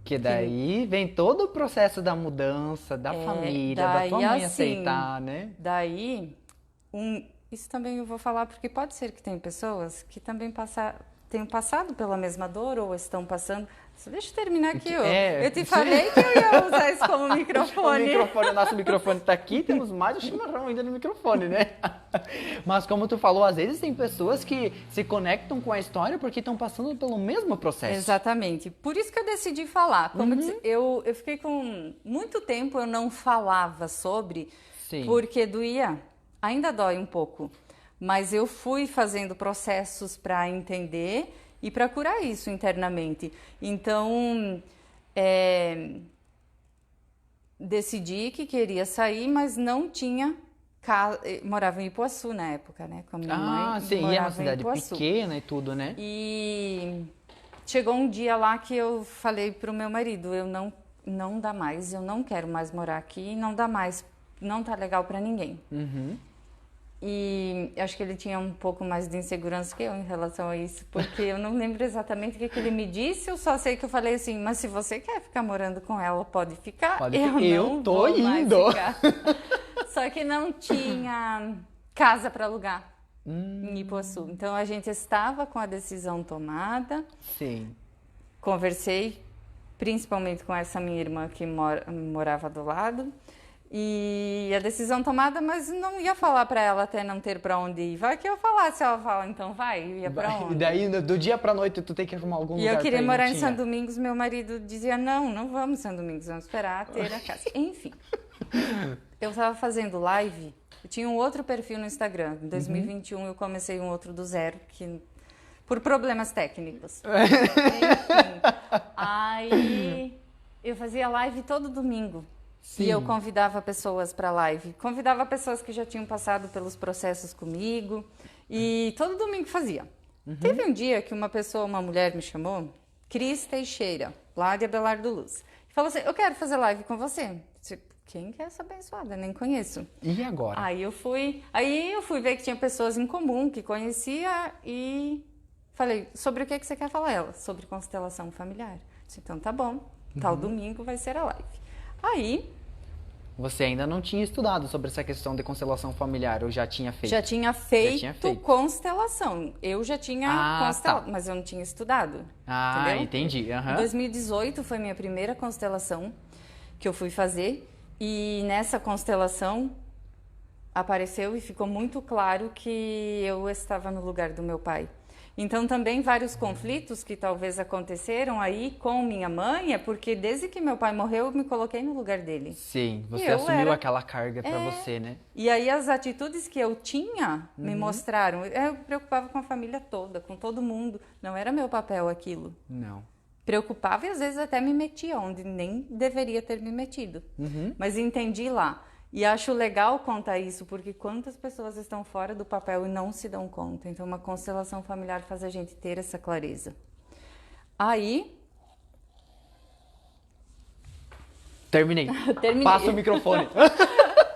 Que daí vem todo o processo da mudança, da família, da tua mãe aceitar, né? Daí, isso também eu vou falar porque pode ser que tem pessoas que também tenham passado pela mesma dor ou estão passando. Só deixa eu terminar aqui. Eu te falei que eu ia usar isso como microfone. O nosso microfone está aqui, temos mais o chimarrão ainda no microfone, né? Mas como tu falou, às vezes tem pessoas que se conectam com a história porque estão passando pelo mesmo processo. Exatamente. Por isso que eu decidi falar. Como eu fiquei com muito tempo, eu não falava sobre, porque doía. Ainda dói um pouco. Mas eu fui fazendo processos para entender e para curar isso internamente. Então, decidi que queria sair, mas não tinha casa. Morava em Ipuaçu na época, né? Com a minha mãe. Sim, e é uma cidade pequena e tudo, né? E chegou um dia lá que eu falei pro meu marido, não dá mais, eu não quero mais morar aqui, não dá mais, não tá legal para ninguém. E acho que ele tinha um pouco mais de insegurança que eu em relação a isso, porque eu não lembro exatamente o que ele me disse, eu só sei que eu falei assim, mas se você quer ficar morando com ela, pode ficar, eu não tô indo. Só que não tinha casa para alugar em Ipuaçu. Então a gente estava com a decisão tomada. Sim. Conversei principalmente com essa minha irmã que morava do lado. E a decisão tomada, mas não ia falar para ela até não ter para onde ir. Vai que eu falasse, ela fala, então vai, eu ia para onde? E daí, do dia pra noite, tu tem que arrumar algum lugar. E eu queria morar em São Domingos, meu marido dizia, não vamos em São Domingos, vamos esperar ter a casa. Enfim, eu estava fazendo live, eu tinha um outro perfil no Instagram. Em 2021 eu comecei um outro do zero, por problemas técnicos. Enfim, aí eu fazia live todo domingo. Sim. E eu convidava pessoas para live, convidava pessoas que já tinham passado pelos processos comigo e todo domingo fazia. Teve um dia que uma mulher me chamou, Cris Teixeira, lá de Abelardo Luz, e falou assim, eu quero fazer live com você. Quem que é essa abençoada? Nem conheço. E agora? Aí eu fui ver que tinha pessoas em comum que conhecia e falei, sobre o que você quer falar? Ela, sobre constelação familiar. Disse, então tá bom, tal domingo vai ser a live. Aí... Você ainda não tinha estudado sobre essa questão de constelação familiar, ou já tinha feito? Já tinha feito constelação. Eu já tinha constelado, mas eu não tinha estudado. Entendeu? Entendi. Em 2018 foi minha primeira constelação que eu fui fazer. E nessa constelação apareceu e ficou muito claro que eu estava no lugar do meu pai. Então, também vários conflitos que talvez aconteceram aí com minha mãe, é porque desde que meu pai morreu, eu me coloquei no lugar dele. Sim, você assumiu aquela carga para você, né? E aí as atitudes que eu tinha me mostraram. Eu me preocupava com a família toda, com todo mundo. Não era meu papel aquilo. Não. Preocupava e às vezes até me metia onde nem deveria ter me metido. Mas entendi lá. E acho legal contar isso, porque quantas pessoas estão fora do papel e não se dão conta. Então, uma constelação familiar faz a gente ter essa clareza. Aí, Terminei. Terminei. Passa o microfone.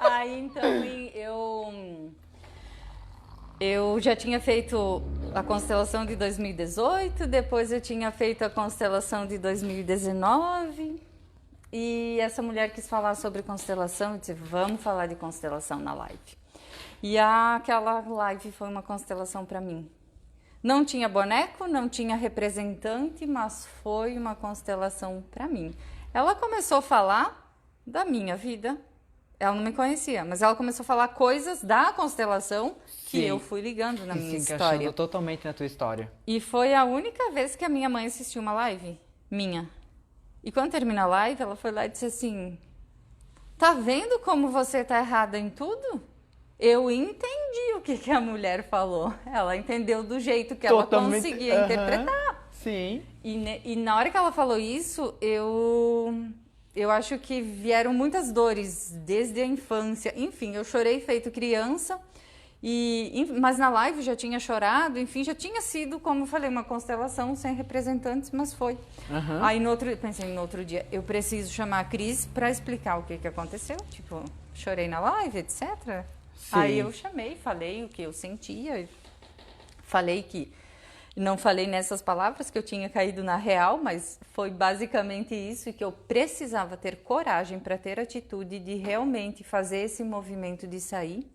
Aí, então, eu já tinha feito a constelação de 2018, depois eu tinha feito a constelação de 2019, e essa mulher quis falar sobre constelação, eu disse, vamos falar de constelação na live. E aquela live foi uma constelação para mim. Não tinha boneco, não tinha representante, mas foi uma constelação para mim. Ela começou a falar da minha vida. Ela não me conhecia, mas ela começou a falar coisas da constelação que Sim. eu fui ligando na minha Se história. encaixando totalmente na tua história. E foi a única vez que a minha mãe assistiu uma live minha. E quando terminou a live, ela foi lá e disse assim, tá vendo como você tá errada em tudo? Eu entendi o que a mulher falou. Ela entendeu do jeito que ela conseguia interpretar. Sim. E na hora que ela falou isso, eu acho que vieram muitas dores desde a infância. Enfim, eu chorei feito criança, mas na live já tinha chorado, enfim, já tinha sido, como eu falei, uma constelação sem representantes, mas foi. Uhum. Aí pensei no outro dia, eu preciso chamar a Cris para explicar o que aconteceu, tipo, chorei na live, etc. Sim. Aí eu chamei, falei o que eu sentia, falei que não falei nessas palavras que eu tinha caído na real, mas foi basicamente isso, e que eu precisava ter coragem para ter atitude de realmente fazer esse movimento de sair,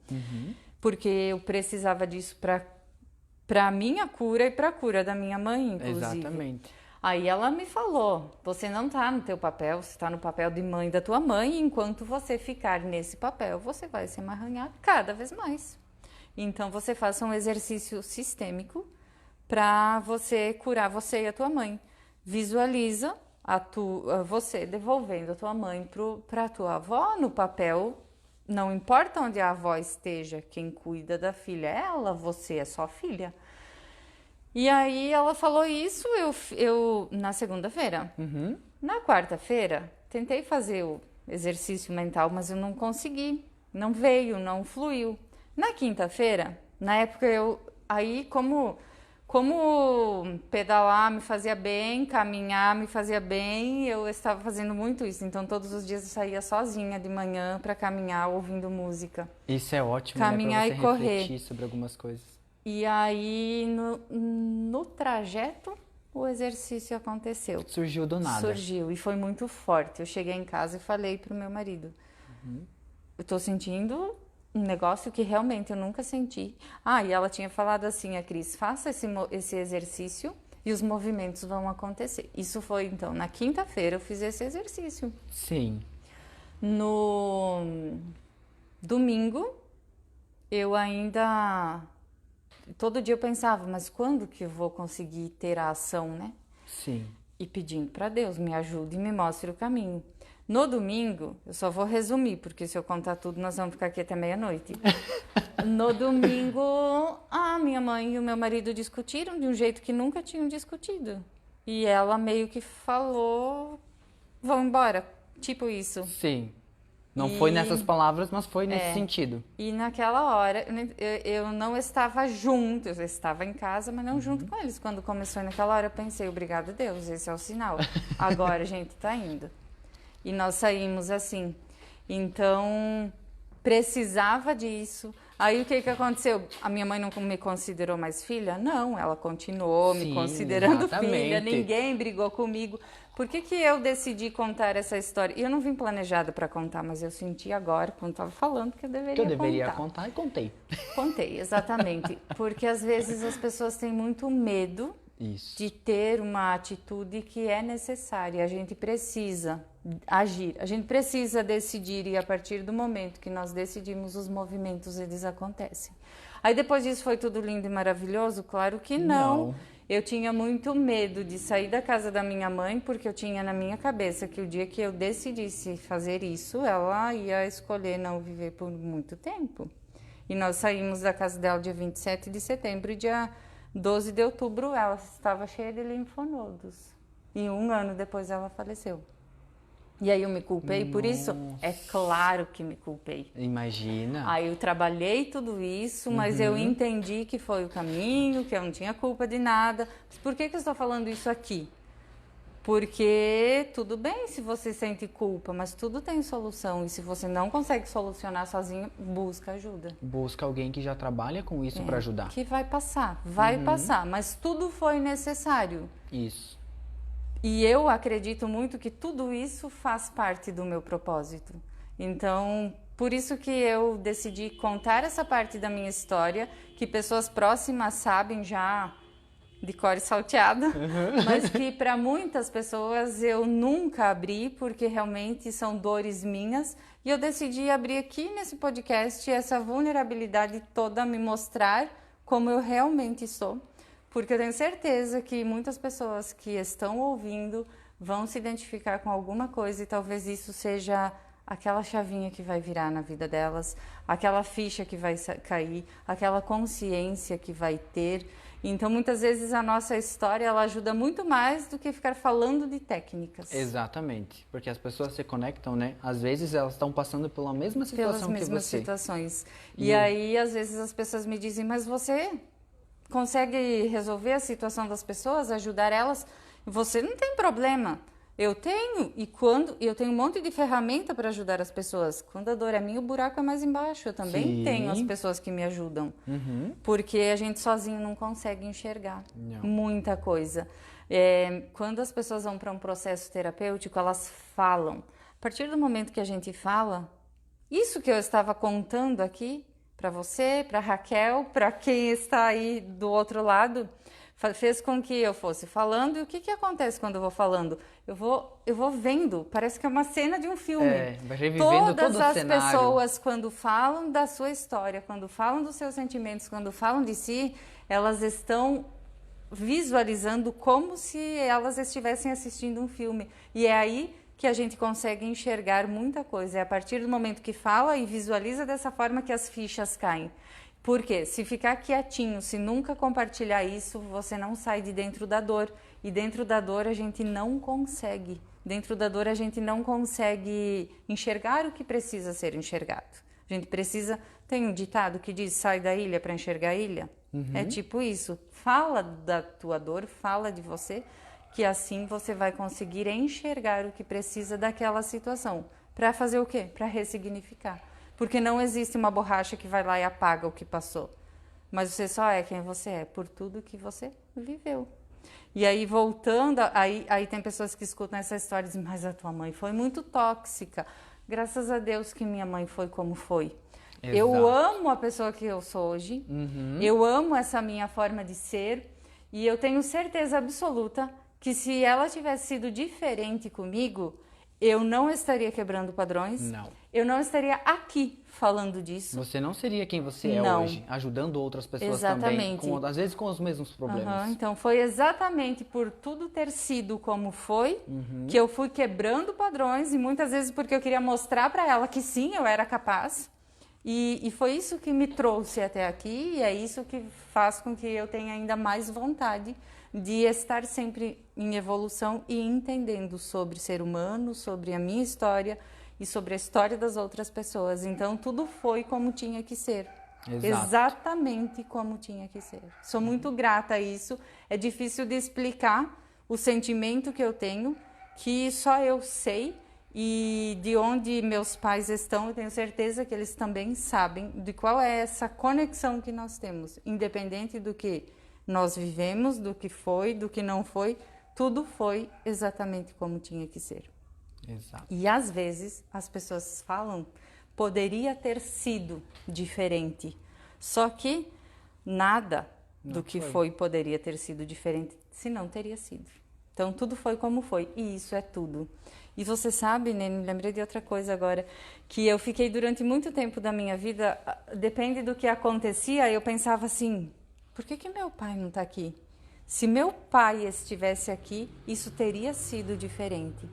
porque eu precisava disso para a minha cura e para a cura da minha mãe, inclusive. Exatamente. Aí ela me falou, você não está no teu papel, você está no papel de mãe da tua mãe, e enquanto você ficar nesse papel, você vai se emaranhar cada vez mais. Então você faça um exercício sistêmico para você curar você e a tua mãe. Visualiza você devolvendo a tua mãe para a tua avó no papel. Não importa onde a avó esteja, quem cuida da filha é ela, você é só filha. E aí ela falou isso eu na segunda-feira. Na quarta-feira, tentei fazer o exercício mental, mas eu não consegui. Não veio, não fluiu. Na quinta-feira, na época como pedalar me fazia bem, caminhar me fazia bem, eu estava fazendo muito isso. Então, todos os dias eu saía sozinha de manhã para caminhar, ouvindo música. Isso é ótimo, Caminhar né? Pra você e correr. refletir sobre algumas coisas. E aí, no trajeto, o exercício aconteceu. Surgiu do nada. Surgiu, e foi muito forte. Eu cheguei em casa e falei pro meu marido, eu tô sentindo um negócio que realmente eu nunca senti. E ela tinha falado assim, a Cris, faça esse exercício e os movimentos vão acontecer. Isso foi, então, na quinta-feira eu fiz esse exercício. Sim. No domingo, eu ainda... Todo dia eu pensava, mas quando que eu vou conseguir ter a ação, né? Sim. E pedindo para Deus, me ajude e me mostre o caminho. No domingo, eu só vou resumir, porque se eu contar tudo, nós vamos ficar aqui até meia-noite. No domingo, a minha mãe e o meu marido discutiram de um jeito que nunca tinham discutido. E ela meio que falou, vão embora, tipo isso. Sim. Não foi nessas palavras, mas foi nesse sentido. E naquela hora, eu não estava junto, eu estava em casa, mas não junto com eles. Quando começou naquela hora, eu pensei, obrigado a Deus, esse é o sinal. Agora a gente tá indo. E nós saímos assim. Então, precisava disso. Aí o que aconteceu? A minha mãe não me considerou mais filha? Não, ela continuou me considerando filha, ninguém brigou comigo. Por que eu decidi contar essa história? E eu não vim planejada para contar, mas eu senti agora, quando estava falando, que eu deveria contar e contei. Contei, exatamente. Porque às vezes as pessoas têm muito medo de ter uma atitude que é necessária. A gente precisa agir, a gente precisa decidir, e a partir do momento que nós decidimos, os movimentos, eles acontecem. Aí depois disso foi tudo lindo e maravilhoso? Claro que não. Eu tinha muito medo de sair da casa da minha mãe, porque eu tinha na minha cabeça que o dia que eu decidisse fazer isso, ela ia escolher não viver por muito tempo. E nós saímos da casa dela dia 27 de setembro e dia 12 de outubro ela estava cheia de linfonodos. E 1 ano depois ela faleceu. E aí eu me culpei por isso? É claro que me culpei. Imagina. Aí eu trabalhei tudo isso, mas eu entendi que foi o caminho, que eu não tinha culpa de nada. Mas por que eu estou falando isso aqui? Porque tudo bem se você sente culpa, mas tudo tem solução. E se você não consegue solucionar sozinho, busca ajuda. Busca alguém que já trabalha com isso para ajudar. Que vai passar, mas tudo foi necessário. Isso. E eu acredito muito que tudo isso faz parte do meu propósito. Então, por isso que eu decidi contar essa parte da minha história, que pessoas próximas sabem já de cor salteada, mas que para muitas pessoas eu nunca abri, porque realmente são dores minhas. E eu decidi abrir aqui nesse podcast essa vulnerabilidade toda, me mostrar como eu realmente sou. Porque eu tenho certeza que muitas pessoas que estão ouvindo vão se identificar com alguma coisa e talvez isso seja aquela chavinha que vai virar na vida delas, aquela ficha que vai cair, aquela consciência que vai ter. Então, muitas vezes a nossa história ela ajuda muito mais do que ficar falando de técnicas. Exatamente, porque as pessoas se conectam, né? Às vezes elas estão passando pela mesma situação que você. Pelas mesmas situações. E aí, às vezes as pessoas me dizem, mas você consegue resolver a situação das pessoas, ajudar elas? Você não tem problema. Eu tenho, e eu tenho um monte de ferramenta para ajudar as pessoas. Quando a dor é minha, o buraco é mais embaixo. Eu também tenho as pessoas que me ajudam. Porque a gente sozinho não consegue enxergar muita coisa. Quando as pessoas vão para um processo terapêutico, elas falam. A partir do momento que a gente fala, isso que eu estava contando aqui, para você, para Raquel, para quem está aí do outro lado, fez com que eu fosse falando. E o que acontece quando eu vou falando? Eu vou vendo, parece que é uma cena de um filme. Vai revivendo todo o cenário. Todas as pessoas, quando falam da sua história, quando falam dos seus sentimentos, quando falam de si, elas estão visualizando como se elas estivessem assistindo um filme. E é aí que a gente consegue enxergar muita coisa. É a partir do momento que fala e visualiza dessa forma que as fichas caem. Por quê? Se ficar quietinho, se nunca compartilhar isso, você não sai de dentro da dor. E dentro da dor a gente não consegue. Dentro da dor a gente não consegue enxergar o que precisa ser enxergado. A gente precisa... Tem um ditado que diz, sai da ilha para enxergar a ilha? É tipo isso. Fala da tua dor, fala de você, que assim você vai conseguir enxergar o que precisa daquela situação. Para fazer o quê? Para ressignificar. Porque não existe uma borracha que vai lá e apaga o que passou. Mas você só é quem você é, por tudo que você viveu. E aí, voltando, aí tem pessoas que escutam essa história e dizem, mas a tua mãe foi muito tóxica. Graças a Deus que minha mãe foi como foi. Exato. Eu amo a pessoa que eu sou hoje. Eu amo essa minha forma de ser. E eu tenho certeza absoluta que se ela tivesse sido diferente comigo, eu não estaria quebrando padrões. Não. Eu não estaria aqui falando disso. Você não seria quem você é hoje, ajudando outras pessoas exatamente. Também, às vezes com os mesmos problemas. Então, foi exatamente por tudo ter sido como foi, que eu fui quebrando padrões, e muitas vezes porque eu queria mostrar para ela que sim, eu era capaz. E foi isso que me trouxe até aqui, e é isso que faz com que eu tenha ainda mais vontade de estar sempre em evolução e entendendo sobre ser humano, sobre a minha história e sobre a história das outras pessoas. Então, tudo foi como tinha que ser. Exato. Exatamente como tinha que ser. Sou muito grata a isso. É difícil de explicar o sentimento que eu tenho, que só eu sei, e de onde meus pais estão, eu tenho certeza que eles também sabem de qual é essa conexão que nós temos, independente do que nós vivemos, do que foi, do que não foi, tudo foi exatamente como tinha que ser. Exato. E às vezes as pessoas falam, poderia ter sido diferente, só que nada do que foi poderia ter sido diferente, se não teria sido. Então tudo foi como foi, e isso é tudo. E você sabe, né, me lembrei de outra coisa agora, que eu fiquei durante muito tempo da minha vida, depende do que acontecia, eu pensava assim, por que meu pai não está aqui? Se meu pai estivesse aqui, isso teria sido diferente.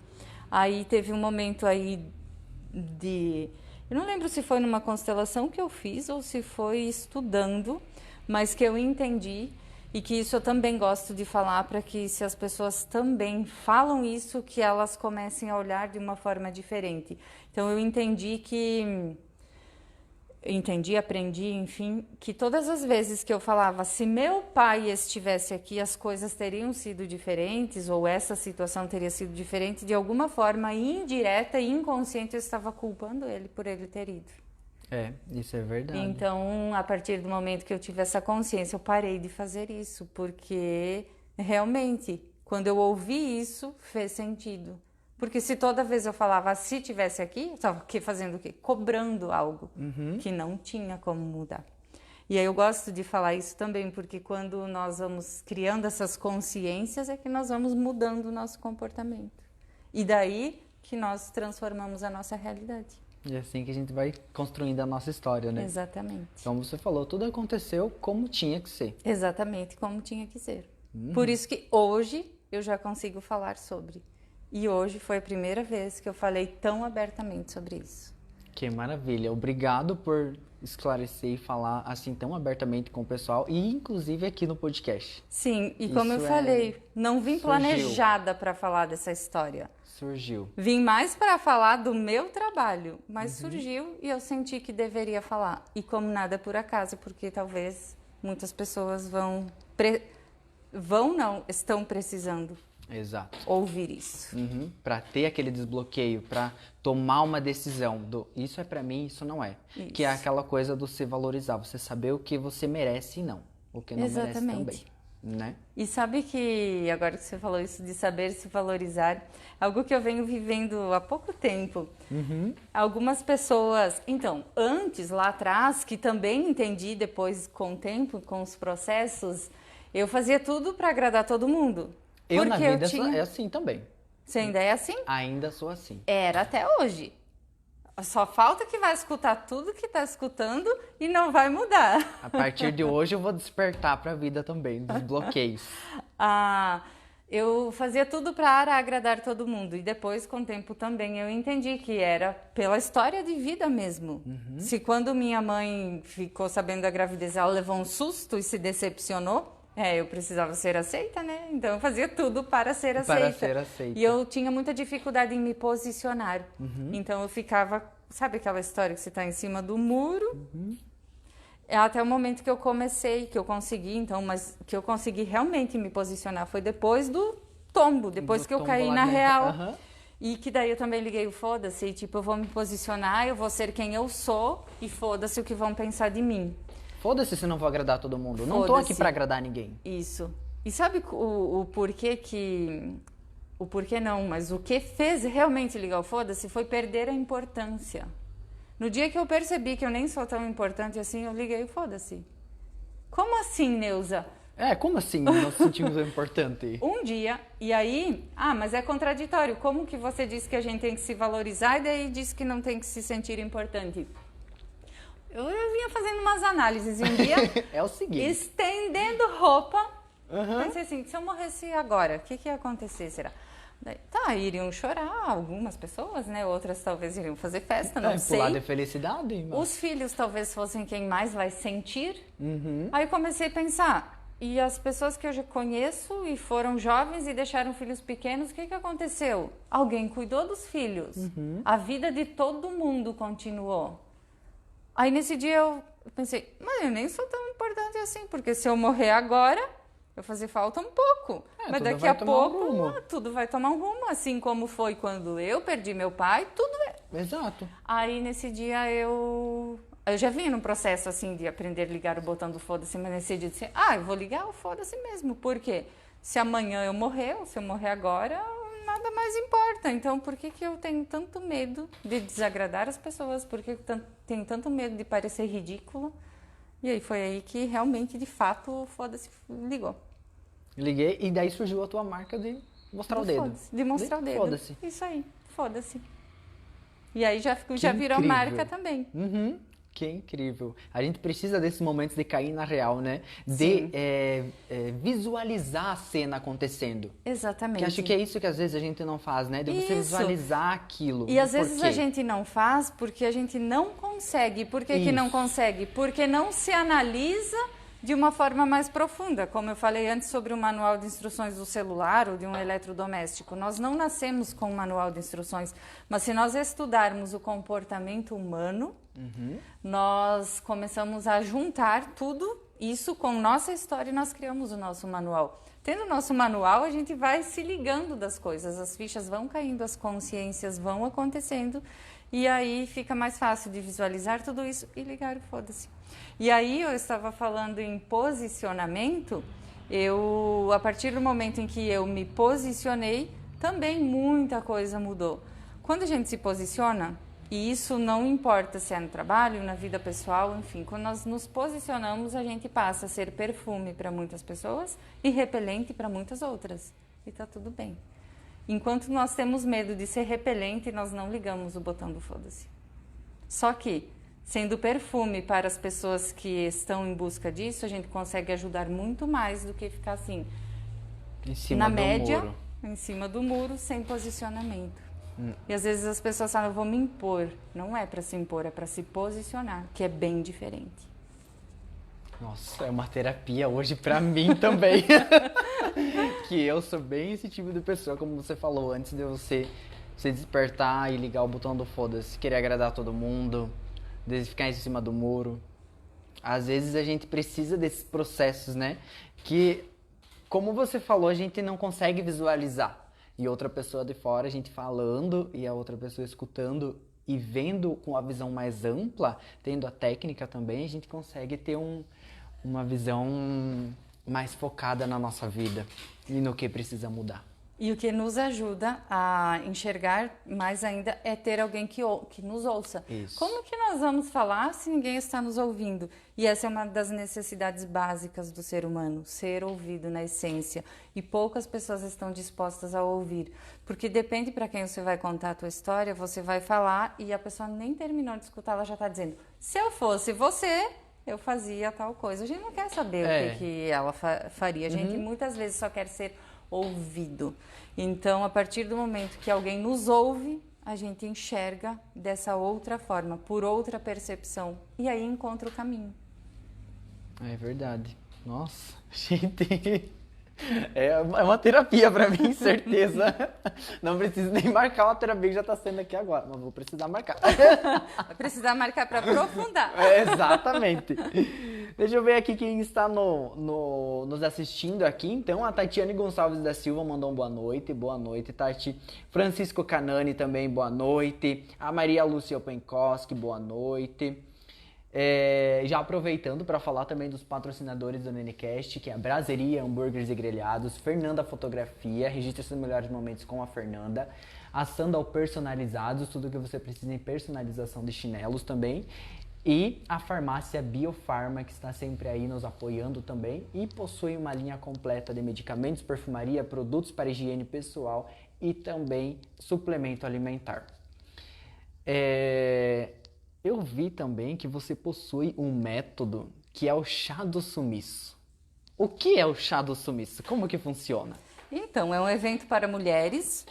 Aí teve um momento aí eu não lembro se foi numa constelação que eu fiz ou se foi estudando, mas que eu entendi, e que isso eu também gosto de falar, para que se as pessoas também falam isso, que elas comecem a olhar de uma forma diferente. Então eu entendi que entendi, aprendi, enfim, que todas as vezes que eu falava, se meu pai estivesse aqui, as coisas teriam sido diferentes, ou essa situação teria sido diferente, de alguma forma indireta e inconsciente eu estava culpando ele por ele ter ido. Isso é verdade. Então, a partir do momento que eu tive essa consciência, eu parei de fazer isso, porque realmente, quando eu ouvi isso, fez sentido. Porque se toda vez eu falava, se tivesse aqui, eu estava fazendo o quê? Cobrando algo que não tinha como mudar. E aí eu gosto de falar isso também, porque quando nós vamos criando essas consciências, é que nós vamos mudando o nosso comportamento. E daí que nós transformamos a nossa realidade. E é assim que a gente vai construindo a nossa história, né? Exatamente. Como você falou, tudo aconteceu como tinha que ser. Exatamente como tinha que ser. Por isso que hoje eu já consigo falar sobre. E hoje foi a primeira vez que eu falei tão abertamente sobre isso. Que maravilha. Obrigado por esclarecer e falar assim tão abertamente com o pessoal e inclusive aqui no podcast. Sim, e como eu falei, não vim planejada para falar dessa história. Surgiu. Vim mais para falar do meu trabalho, mas surgiu e eu senti que deveria falar. E como nada é por acaso, porque talvez muitas pessoas estão precisando. Exato. Ouvir isso. Para ter aquele desbloqueio, para tomar uma decisão do isso é para mim, isso não é. Isso. Que é aquela coisa do se valorizar, você saber o que você merece e não, o que não merece também, né? E sabe que, agora que você falou isso de saber se valorizar, algo que eu venho vivendo há pouco tempo. Algumas pessoas, então, antes, lá atrás, que também entendi depois com o tempo, com os processos, eu fazia tudo para agradar todo mundo. Eu na vida é assim também. Você ainda é assim? Ainda sou assim. Era até hoje. Só falta que vai escutar tudo que está escutando e não vai mudar. A partir de hoje eu vou despertar para a vida também, dos bloqueios. Eu fazia tudo para agradar todo mundo. E depois, com o tempo também, eu entendi que era pela história de vida mesmo. Se quando minha mãe ficou sabendo da gravidez, ela levou um susto e se decepcionou, eu precisava ser aceita, né? Então eu fazia tudo para ser aceita. Para ser aceita. E eu tinha muita dificuldade em me posicionar. Então eu ficava, sabe aquela história que você está em cima do muro? Até o momento que eu comecei, que eu consegui, então, mas que eu consegui realmente me posicionar foi depois do tombo, depois que eu caí na real. E que daí eu também liguei o foda-se, e tipo, eu vou me posicionar, eu vou ser quem eu sou e foda-se o que vão pensar de mim. Foda-se se não vou agradar todo mundo. Não tô aqui pra agradar ninguém. Isso. E sabe o porquê que... O porquê não, mas o que fez realmente ligar o foda-se foi perder a importância. No dia que eu percebi que eu nem sou tão importante assim, eu liguei o foda-se. Como assim, Neuza? Como assim nós sentimos o importante? Um dia, e aí... mas é contraditório. Como que você disse que a gente tem que se valorizar e daí disse que não tem que se sentir importante? Eu vinha fazendo umas análises e um dia, é o seguinte, estendendo roupa, pensei assim, se eu morresse agora, o que ia acontecer, será? Daí, iriam chorar algumas pessoas, né? Outras talvez iriam fazer festa, não sei. Pular de felicidade. Mas... Os filhos talvez fossem quem mais vai sentir. Aí eu comecei a pensar, e as pessoas que eu já conheço e foram jovens e deixaram filhos pequenos, o que aconteceu? Alguém cuidou dos filhos. A vida de todo mundo continuou. Aí nesse dia eu pensei, mas eu nem sou tão importante assim, porque se eu morrer agora, eu fazer falta um pouco. Mas daqui a pouco tudo vai tomar um rumo, assim como foi quando eu perdi meu pai, tudo é. Exato. Aí nesse dia eu já vinha num processo assim de aprender a ligar o botão do foda-se, mas nesse dia eu disse, eu vou ligar o foda-se mesmo, porque se amanhã eu morrer, ou se eu morrer agora, nada mais importa. Então, por que eu tenho tanto medo de desagradar as pessoas? Por que eu tenho tanto medo de parecer ridícula? E aí foi aí que realmente, de fato, o foda-se ligou. Liguei e daí surgiu a tua marca de mostrar o dedo. De mostrar o dedo. Foda-se. Isso aí, foda-se. E aí já virou marca também. Que incrível. A gente precisa desses momentos de cair na real, né? De visualizar a cena acontecendo. Exatamente. Que acho que é isso que às vezes a gente não faz, né? De você visualizar aquilo. E às vezes a gente não faz porque a gente não consegue. Por que não consegue? Porque não se analisa de uma forma mais profunda, como eu falei antes sobre o manual de instruções do celular ou de um eletrodoméstico. Nós não nascemos com um manual de instruções, mas se nós estudarmos o comportamento humano, nós começamos a juntar tudo isso com nossa história e nós criamos o nosso manual. Tendo o nosso manual, a gente vai se ligando das coisas, as fichas vão caindo, as consciências vão acontecendo e aí fica mais fácil de visualizar tudo isso e ligar o foda-se. E aí eu estava falando em posicionamento, a partir do momento em que eu me posicionei, também muita coisa mudou. Quando a gente se posiciona, e isso não importa se é no trabalho, na vida pessoal, enfim, quando nós nos posicionamos, a gente passa a ser perfume para muitas pessoas e repelente para muitas outras. E tá tudo bem. Enquanto nós temos medo de ser repelente, nós não ligamos o botão do foda-se. Só que, sendo perfume para as pessoas que estão em busca disso, a gente consegue ajudar muito mais do que ficar assim, Em cima na do média, muro. em cima do muro, sem posicionamento. E às vezes as pessoas falam, eu vou me impor. Não é para se impor, é para se posicionar, que é bem diferente. Nossa, é uma terapia hoje pra mim também. Que eu sou bem esse tipo de pessoa, como você falou, antes de você se despertar e ligar o botão do foda-se, querer agradar todo mundo, de ficar em cima do muro. Às vezes a gente precisa desses processos, né? Que, como você falou, a gente não consegue visualizar. E outra pessoa de fora, a gente falando e a outra pessoa escutando e vendo com a visão mais ampla, tendo a técnica também, a gente consegue ter uma visão mais focada na nossa vida e no que precisa mudar. E o que nos ajuda a enxergar mais ainda é ter alguém que nos ouça. Isso. Como que nós vamos falar se ninguém está nos ouvindo? E essa é uma das necessidades básicas do ser humano, ser ouvido na essência. E poucas pessoas estão dispostas a ouvir. Porque depende para quem você vai contar a tua história, você vai falar e a pessoa nem terminou de escutar, ela já está dizendo, se eu fosse você, eu fazia tal coisa. A gente não quer saber o que ela faria. A gente muitas vezes só quer ser ouvido. Então, a partir do momento que alguém nos ouve, a gente enxerga dessa outra forma, por outra percepção, e aí encontra o caminho. É verdade. Nossa, gente, é uma terapia pra mim, certeza. Não preciso nem marcar uma terapia que já tá sendo aqui agora, mas vou precisar marcar. Vai precisar marcar para aprofundar. Exatamente. Deixa eu ver aqui quem está nos assistindo aqui. Então, a Tatiane Gonçalves da Silva mandou um boa noite. Boa noite, Tati. Francisco Canani também, boa noite. A Maria Lúcia Penkoski, boa noite. Já aproveitando para falar também dos patrocinadores do NNCast, que é a Braseria Hambúrgueres e Grelhados, Fernanda Fotografia, registre seus melhores momentos com a Fernanda, a Sandal Personalizados, tudo que você precisa em personalização de chinelos também, e a farmácia Biofarma, que está sempre aí nos apoiando também e possui uma linha completa de medicamentos, perfumaria, produtos para higiene pessoal e também suplemento alimentar. Eu vi também que você possui um método que é o chá do sumiço. O que é o chá do sumiço? Como que funciona? Então, é um evento para mulheres.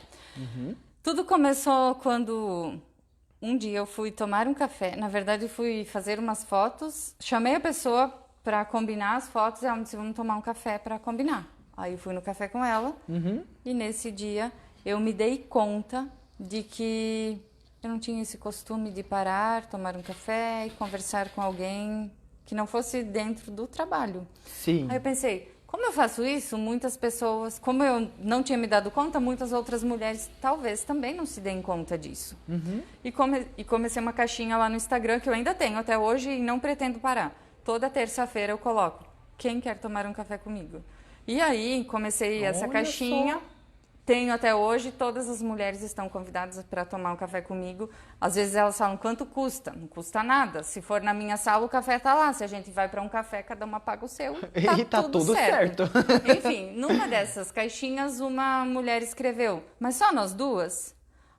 Tudo começou quando um dia eu fui tomar um café. Na verdade, eu fui fazer umas fotos. Chamei a pessoa para combinar as fotos e ela me disse, vamos tomar um café para combinar. Aí eu fui no café com ela e nesse dia eu me dei conta de que eu não tinha esse costume de parar, tomar um café e conversar com alguém que não fosse dentro do trabalho. Sim. Aí eu pensei, como eu faço isso, muitas pessoas, como eu não tinha me dado conta, muitas outras mulheres talvez também não se deem conta disso. E comecei uma caixinha lá no Instagram, que eu ainda tenho até hoje e não pretendo parar. Toda terça-feira eu coloco, quem quer tomar um café comigo? E aí comecei essa caixinha. Tenho até hoje, todas as mulheres estão convidadas para tomar um café comigo. Às vezes elas falam, quanto custa? Não custa nada. Se for na minha sala, o café está lá. Se a gente vai para um café, cada uma paga o seu. E tá tudo certo. Enfim, numa dessas caixinhas, uma mulher escreveu, mas só nós duas?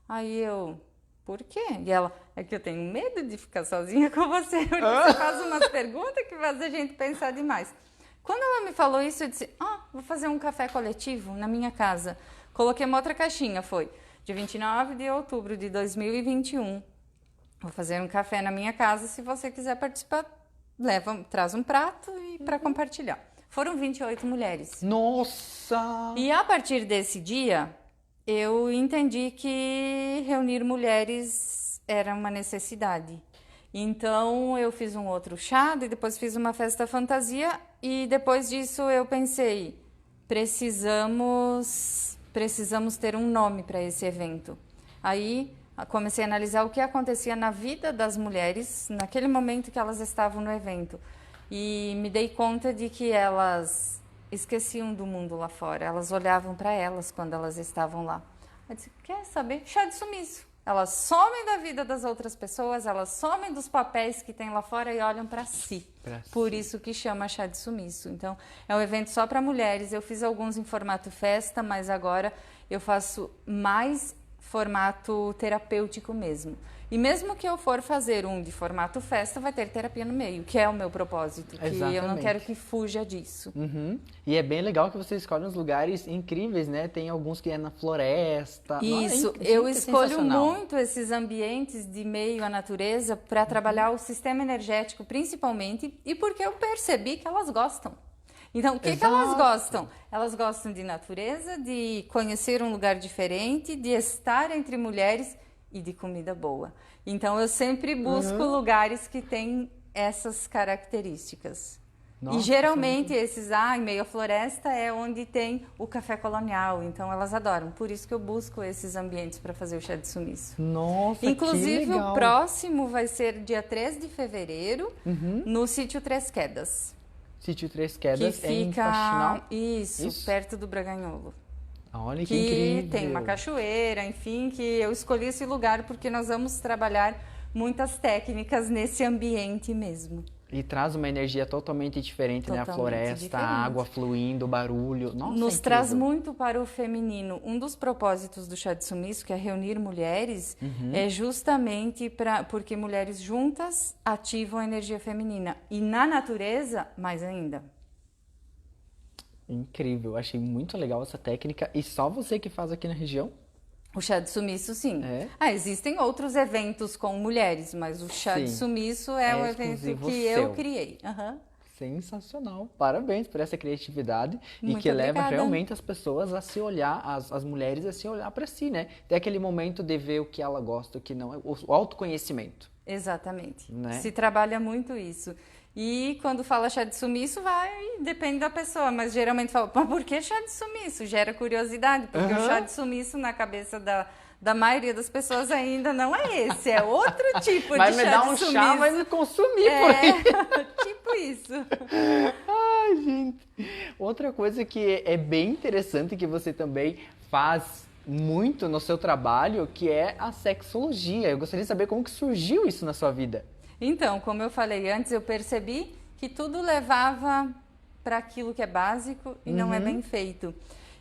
Aí eu, por quê? E ela, é que eu tenho medo de ficar sozinha com você. Porque você faz umas perguntas que faz a gente pensar demais. Quando ela me falou isso, eu disse, vou fazer um café coletivo na minha casa. Coloquei uma outra caixinha, foi dia 29 de outubro de 2021. Vou fazer um café na minha casa, se você quiser participar, traz um prato e para compartilhar. Foram 28 mulheres. Nossa! E a partir desse dia, eu entendi que reunir mulheres era uma necessidade. Então, eu fiz um outro chá, e depois fiz uma festa fantasia, e depois disso eu pensei, precisamos ter um nome para esse evento. Aí, comecei a analisar o que acontecia na vida das mulheres, naquele momento que elas estavam no evento. E me dei conta de que elas esqueciam do mundo lá fora, elas olhavam para elas quando elas estavam lá. Eu disse, quer saber? Chá de sumiço. Elas somem da vida das outras pessoas, elas somem dos papéis que tem lá fora e olham para si. Por isso que chama chá de sumiço. Então, é um evento só para mulheres. Eu fiz alguns em formato festa, mas agora eu faço mais formato terapêutico mesmo. E mesmo que eu for fazer um de formato festa, vai ter terapia no meio, que é o meu propósito. Que eu não quero que fuja disso. Uhum. E é bem legal que você escolhe uns lugares incríveis, né? Tem alguns que é na floresta. Isso, eu escolho muito esses ambientes de meio à natureza para trabalhar o sistema energético, principalmente, e porque eu percebi que elas gostam. Então, o que elas gostam? Elas gostam de natureza, de conhecer um lugar diferente, de estar entre mulheres e de comida boa. Então, eu sempre busco lugares que têm essas características. Nossa, e geralmente esses, em meio à floresta, é onde tem o café colonial. Então, elas adoram. Por isso que eu busco esses ambientes para fazer o chá de sumiço. Nossa, inclusive, que legal. O próximo vai ser dia 3 de fevereiro, no Sítio Três Quedas. Sítio Três Quedas, que fica em Faxinal? Isso, perto do Braganholo. Olha que incrível. Tem uma cachoeira, enfim, que eu escolhi esse lugar porque nós vamos trabalhar muitas técnicas nesse ambiente mesmo. E traz uma energia totalmente diferente, né? A floresta, a água fluindo, o barulho. Nossa, nos traz muito para o feminino. Um dos propósitos do chá de sumiço, que é reunir mulheres, é justamente porque mulheres juntas ativam a energia feminina. E na natureza, mais ainda. Incrível, achei muito legal essa técnica. E só você que faz aqui na região? O chá de sumiço, sim. É? Existem outros eventos com mulheres, mas o chá de sumiço é um evento que eu criei. Sensacional. Parabéns por essa criatividade. Muito e que obrigada. leva realmente as pessoas a se olhar, as mulheres a se olhar para si, né? Ter aquele momento de ver o que ela gosta, o que não é, o autoconhecimento. Exatamente. Né? Se trabalha muito isso. E quando fala chá de sumiço, depende da pessoa, mas geralmente fala, mas por que chá de sumiço? Gera curiosidade, porque o chá de sumiço na cabeça da maioria das pessoas ainda não é esse, é outro tipo de chá de sumiço. Vai me dar um chá, vai me consumir por aí. Tipo isso. Ai, gente. Outra coisa que é bem interessante que você também faz muito no seu trabalho, que é a sexologia. Eu gostaria de saber como que surgiu isso na sua vida. Então, como eu falei antes, eu percebi que tudo levava para aquilo que é básico e não é bem feito.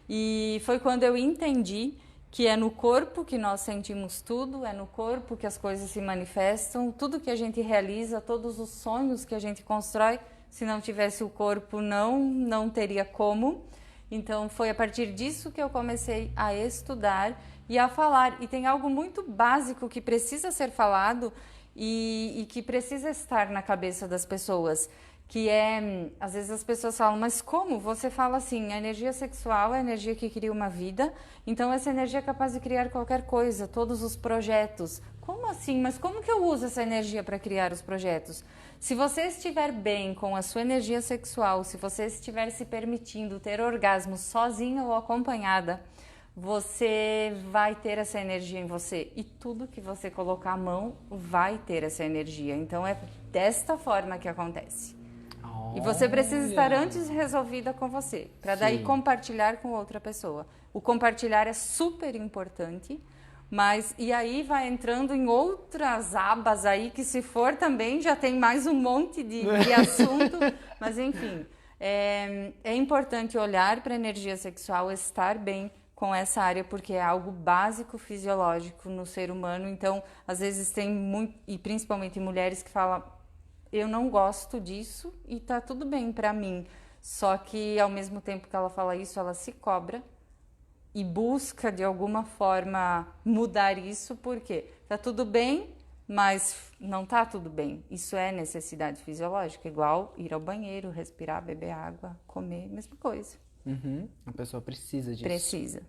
E foi quando eu entendi que é no corpo que nós sentimos tudo, é no corpo que as coisas se manifestam, tudo que a gente realiza, todos os sonhos que a gente constrói, se não tivesse o corpo, não teria como. Então, foi a partir disso que eu comecei a estudar e a falar. E tem algo muito básico que precisa ser falado e que precisa estar na cabeça das pessoas, que é, às vezes as pessoas falam, mas como? Você fala assim, a energia sexual é a energia que cria uma vida, então essa energia é capaz de criar qualquer coisa, todos os projetos. Como assim? Mas como que eu uso essa energia para criar os projetos? Se você estiver bem com a sua energia sexual, se você estiver se permitindo ter orgasmo sozinha ou acompanhada, você vai ter essa energia em você e tudo que você colocar a mão vai ter essa energia. Então é desta forma que acontece. E você precisa estar antes resolvida com você, para daí compartilhar com outra pessoa. O compartilhar é super importante, mas e aí vai entrando em outras abas aí que se for também já tem mais um monte de assunto, mas enfim, é importante olhar para a energia sexual, estar bem com essa área, porque é algo básico fisiológico no ser humano. Então, às vezes tem muito, e principalmente mulheres que falam, eu não gosto disso e tá tudo bem pra mim. Só que ao mesmo tempo que ela fala isso, ela se cobra e busca de alguma forma mudar isso, porque tá tudo bem, mas não tá tudo bem. Isso é necessidade fisiológica, igual ir ao banheiro, respirar, beber água, comer, mesma coisa. A pessoa precisa disso. Precisa.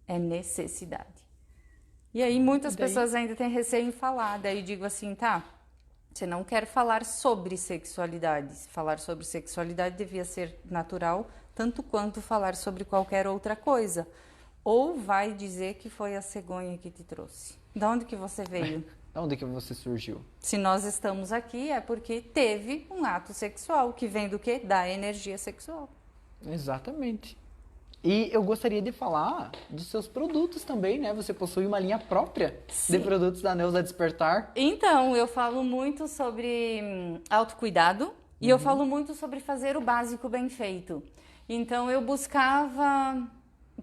É necessidade. E aí muitas pessoas ainda têm receio em falar. Daí digo assim, tá, você não quer falar sobre sexualidade. Falar sobre sexualidade devia ser natural, tanto quanto falar sobre qualquer outra coisa. Ou vai dizer que foi a cegonha que te trouxe. De onde que você veio? De onde que você surgiu? Se nós estamos aqui é porque teve um ato sexual, que vem do quê? Da energia sexual. Exatamente. E eu gostaria de falar dos seus produtos também, né? Você possui uma linha própria de produtos da Neuza Despertar. Então, eu falo muito sobre autocuidado e eu falo muito sobre fazer o básico bem feito. Então, eu buscava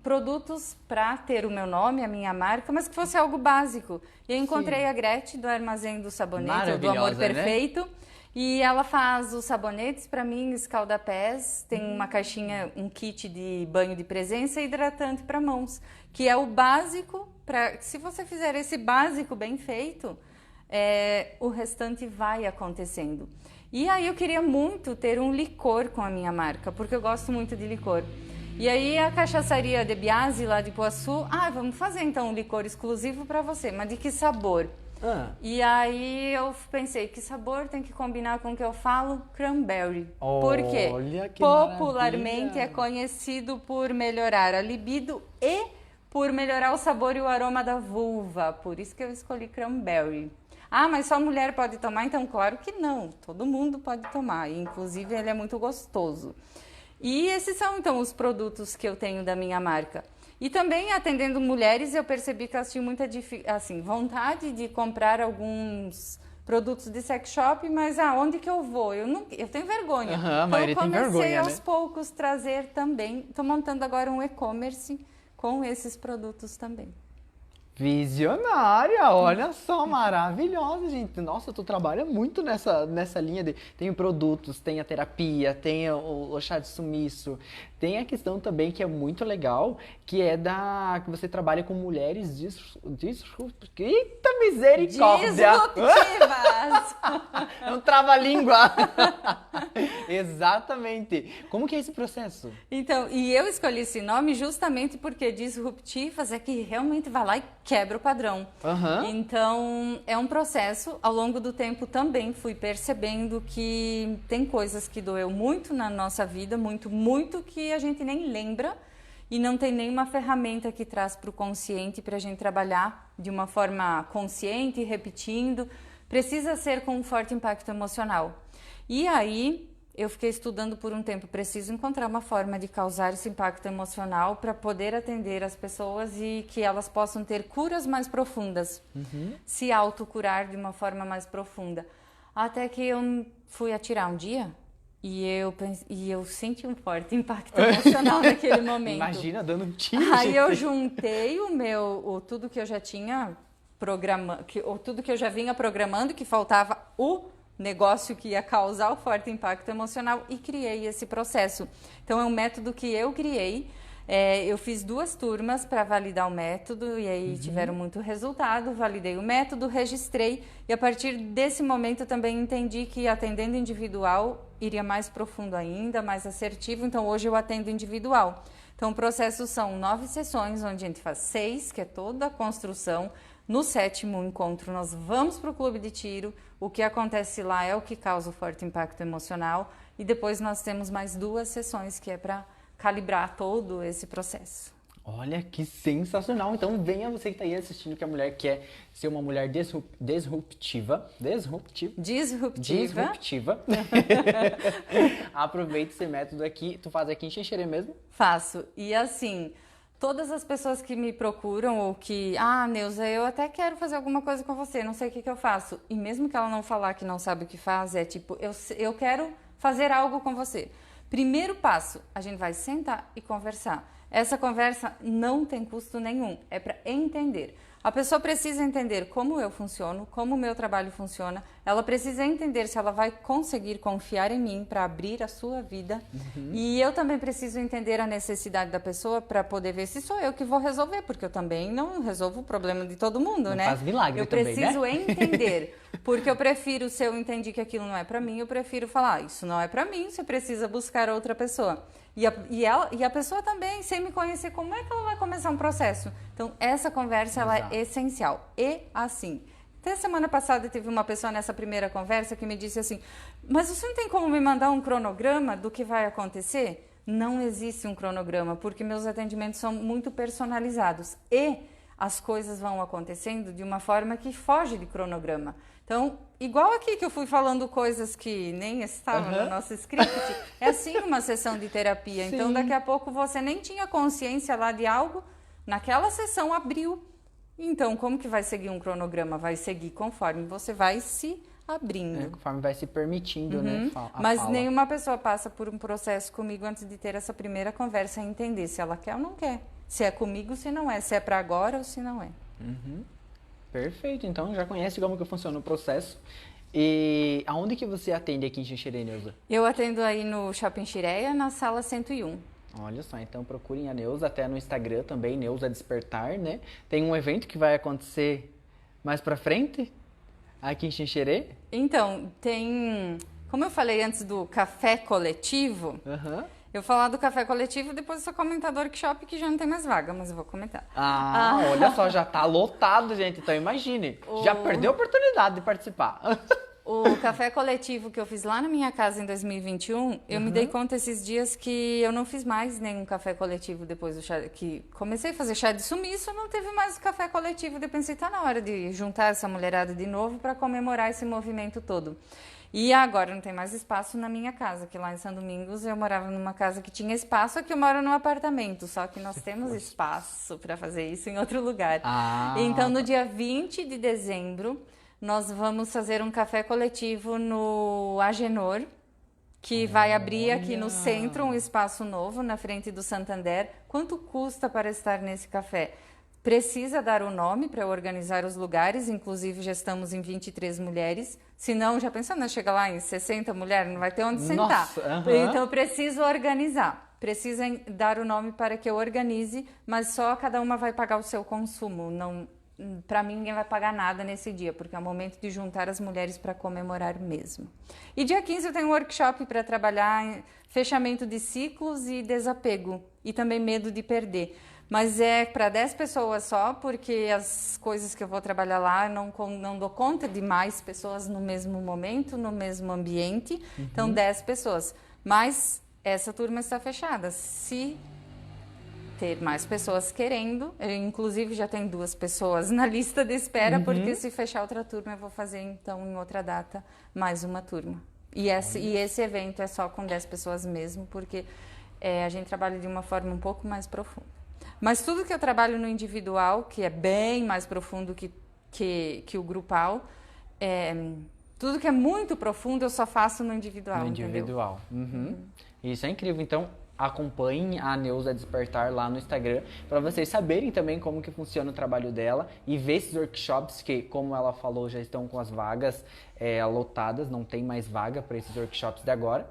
produtos para ter o meu nome, a minha marca, mas que fosse algo básico. E eu encontrei a Gretchen do Armazém do Sabonete, do Amor Perfeito. Né? E ela faz os sabonetes para mim, escalda-pés, tem uma caixinha, um kit de banho de presença e hidratante para mãos, que é o básico, para se você fizer esse básico bem feito, o restante vai acontecendo. E aí eu queria muito ter um licor com a minha marca, porque eu gosto muito de licor. E aí a cachaçaria de Biase, lá de Poaçu, vamos fazer então um licor exclusivo para você, mas de que sabor? E aí eu pensei, que sabor tem que combinar com o que eu falo? Cranberry. Por quê? Popularmente maravilha. É conhecido por melhorar a libido e por melhorar o sabor e o aroma da vulva. Por isso que eu escolhi cranberry. Mas só mulher pode tomar? Então, claro que não. Todo mundo pode tomar. Inclusive, ele é muito gostoso. E esses são, então, os produtos que eu tenho da minha marca. E também, atendendo mulheres, eu percebi que elas tinham muita vontade de comprar alguns produtos de sex shop, mas onde que eu vou? Eu tenho vergonha. Então, eu comecei aos poucos trazer também. Estou montando agora um e-commerce com esses produtos também. Visionária, olha só, maravilhosa, gente. Nossa, tu trabalha muito nessa linha de... Tem produtos, tem a terapia, tem o chá de sumiço, tem a questão também que é muito legal, que é que você trabalha com mulheres Eita misericórdia! Disruptivas! É um trava-língua! Exatamente. Como que é esse processo? Então, e eu escolhi esse nome justamente porque disruptivas é que realmente vai lá e quebra o padrão. Então, é um processo. Ao longo do tempo também fui percebendo que tem coisas que doeu muito na nossa vida, muito, muito, que a gente nem lembra e não tem nenhuma ferramenta que traz para o consciente para a gente trabalhar de uma forma consciente, repetindo. Precisa ser com um forte impacto emocional. E aí, eu fiquei estudando por um tempo, preciso encontrar uma forma de causar esse impacto emocional para poder atender as pessoas e que elas possam ter curas mais profundas, se autocurar de uma forma mais profunda. Até que eu fui atirar um dia e eu senti um forte impacto emocional naquele momento. Imagina, dando um tiro. Aí eu juntei tudo que eu já tinha tudo que eu já vinha programando, que faltava o negócio que ia causar o forte impacto emocional e criei esse processo. Então, é um método que eu criei. Eu fiz 2 turmas para validar o método e aí tiveram muito resultado. Validei o método, registrei e a partir desse momento eu também entendi que atendendo individual iria mais profundo ainda, mais assertivo. Então, hoje eu atendo individual. Então, o processo são 9 sessões, onde a gente faz 6, que é toda a construção. No 7º encontro, nós vamos para o clube de tiro. O que acontece lá é o que causa o forte impacto emocional. E depois nós temos mais 2 sessões, que é para calibrar todo esse processo. Olha, que sensacional. Então, venha você que está aí assistindo, que a mulher quer ser uma mulher disruptiva. Aproveite esse método aqui. Tu faz aqui em Xanxerê mesmo? Faço. E assim... Todas as pessoas que me procuram ou que... Neuza, eu até quero fazer alguma coisa com você, não sei o que eu faço. E mesmo que ela não falar que não sabe o que faz, é tipo, eu quero fazer algo com você. Primeiro passo, a gente vai sentar e conversar. Essa conversa não tem custo nenhum, é para entender. A pessoa precisa entender como eu funciono, como o meu trabalho funciona. Ela precisa entender se ela vai conseguir confiar em mim para abrir a sua vida. E eu também preciso entender a necessidade da pessoa para poder ver se sou eu que vou resolver, porque eu também não resolvo o problema de todo mundo, Não né? faz milagre eu também, preciso né? entender, porque eu prefiro, se eu entendi que aquilo não é para mim, eu prefiro falar, isso não é para mim, você precisa buscar outra pessoa. E a pessoa também, sem me conhecer, como é que ela vai começar um processo? Então, essa conversa ela é essencial. E assim, até semana passada teve uma pessoa nessa primeira conversa que me disse assim, mas você não tem como me mandar um cronograma do que vai acontecer? Não existe um cronograma, porque meus atendimentos são muito personalizados e as coisas vão acontecendo de uma forma que foge de cronograma. Então, igual aqui que eu fui falando coisas que nem estavam no nosso script, é assim uma sessão de terapia. Sim. Então, daqui a pouco você nem tinha consciência lá de algo, naquela sessão abriu. Então, como que vai seguir um cronograma? Vai seguir conforme você vai se abrindo. Conforme vai se permitindo, né? Mas nenhuma pessoa passa por um processo comigo antes de ter essa primeira conversa e entender se ela quer ou não quer. Se é comigo, se não é. Se é para agora ou se não é. Perfeito, então já conhece como que funciona o processo. E aonde que você atende aqui em Xanxerê, Neuza? Eu atendo aí no Shopping Xireia, na sala 101. Olha só, então procurem a Neuza até no Instagram também, Neuza Despertar, né? Tem um evento que vai acontecer mais pra frente, aqui em Xanxerê. Então, tem... Como eu falei antes do café coletivo... Eu vou falar do café coletivo, depois eu só comentar do workshop que já não tem mais vaga, mas eu vou comentar. Olha só, já tá lotado, gente, então imagine. Já perdeu a oportunidade de participar. O café coletivo que eu fiz lá na minha casa em 2021, eu me dei conta esses dias que eu não fiz mais nenhum café coletivo depois do chá, que comecei a fazer chá de sumiço, não teve mais o café coletivo, eu pensei, tá na hora de juntar essa mulherada de novo para comemorar esse movimento todo. E agora não tem mais espaço na minha casa, que lá em São Domingos eu morava numa casa que tinha espaço, aqui eu moro num apartamento, só que nós temos espaço para fazer isso em outro lugar. Então no dia 20 de dezembro nós vamos fazer um café coletivo no Agenor, que vai abrir aqui no centro um espaço novo na frente do Santander. Quanto custa para estar nesse café? Precisa dar o nome para organizar os lugares, inclusive já estamos em 23 mulheres, senão já pensando, chega lá em 60 mulheres, não vai ter onde sentar. Então eu preciso organizar, precisa dar o nome para que eu organize, mas só cada uma vai pagar o seu consumo, não, para mim ninguém vai pagar nada nesse dia, porque é o momento de juntar as mulheres para comemorar mesmo. E dia 15 eu tenho um workshop para trabalhar em fechamento de ciclos e desapego, e também medo de perder. Mas é para 10 pessoas só, porque as coisas que eu vou trabalhar lá não dou conta de mais pessoas no mesmo momento, no mesmo ambiente. Então, 10 pessoas. Mas essa turma está fechada. Se ter mais pessoas querendo, eu, inclusive já tem 2 pessoas na lista de espera, porque se fechar outra turma, eu vou fazer então em outra data mais uma turma. E esse evento é só com 10 pessoas mesmo, porque a gente trabalha de uma forma um pouco mais profunda. Mas tudo que eu trabalho no individual, que é bem mais profundo que o grupal, tudo que é muito profundo eu só faço no individual. No individual. Isso é incrível. Então, acompanhem a Neuza Despertar lá no Instagram, para vocês saberem também como que funciona o trabalho dela e ver esses workshops que, como ela falou, já estão com as vagas lotadas, não tem mais vaga para esses workshops de agora.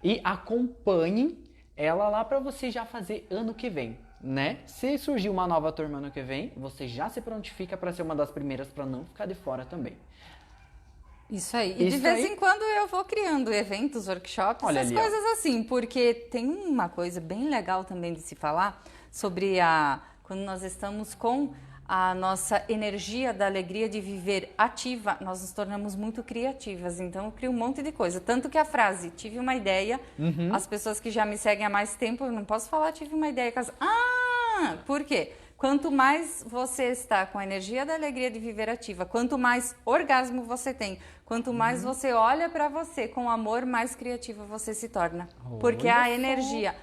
E acompanhem ela lá para você já fazer ano que vem. Né? Se surgir uma nova turma ano que vem, você já se prontifica para ser uma das primeiras para não ficar de fora também. Isso aí. E de vez em quando eu vou criando eventos, workshops, essas coisas assim, porque tem uma coisa bem legal também de se falar sobre quando nós estamos com a nossa energia da alegria de viver ativa, nós nos tornamos muito criativas. Então eu crio um monte de coisa. Tanto que a frase, tive uma ideia, as pessoas que já me seguem há mais tempo, eu não posso falar, tive uma ideia. Por quê? Quanto mais você está com a energia da alegria de viver ativa, quanto mais orgasmo você tem, quanto mais você olha para você com amor, mais criativa você se torna. Porque a energia,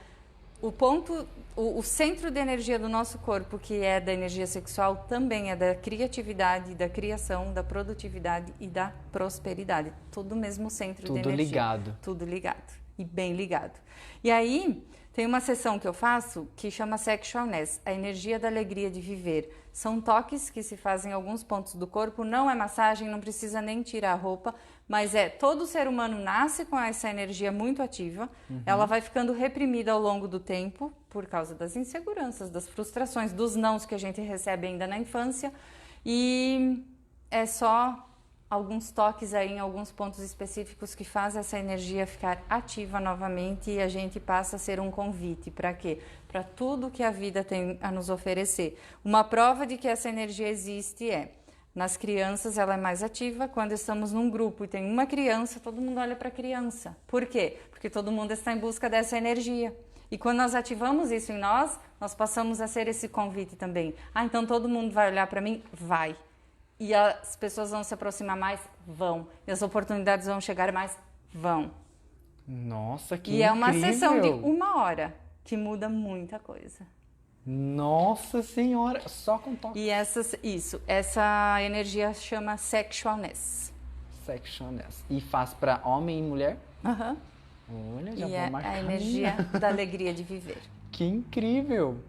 o centro de energia do nosso corpo, que é da energia sexual, também é da criatividade, da criação, da produtividade e da prosperidade. Tudo mesmo centro de energia. Tudo ligado. Tudo ligado. e bem ligado. E aí, tem uma sessão que eu faço que chama Sexualness, a energia da alegria de viver. São toques que se fazem em alguns pontos do corpo, não é massagem, não precisa nem tirar a roupa, mas todo ser humano nasce com essa energia muito ativa, ela vai ficando reprimida ao longo do tempo, por causa das inseguranças, das frustrações, dos nãos que a gente recebe ainda na infância, e é só alguns toques aí em alguns pontos específicos que faz essa energia ficar ativa novamente e a gente passa a ser um convite. Para quê? Para tudo que a vida tem a nos oferecer. Uma prova de que essa energia existe nas crianças ela é mais ativa quando estamos num grupo e tem uma criança, todo mundo olha para a criança. Por quê? Porque todo mundo está em busca dessa energia. E quando nós ativamos isso em nós, nós passamos a ser esse convite também. Então todo mundo vai olhar para mim? Vai. E as pessoas vão se aproximar mais? Vão. E as oportunidades vão chegar mais? Vão. Nossa, que incrível! E é uma incrível. sessão de 1 hora que muda muita coisa. Nossa Senhora, só com toque. E essa energia chama Sexualness. Sexualness. E faz para homem e mulher? Aham. Olha, já e vou marcar. A energia da alegria de viver. Que incrível!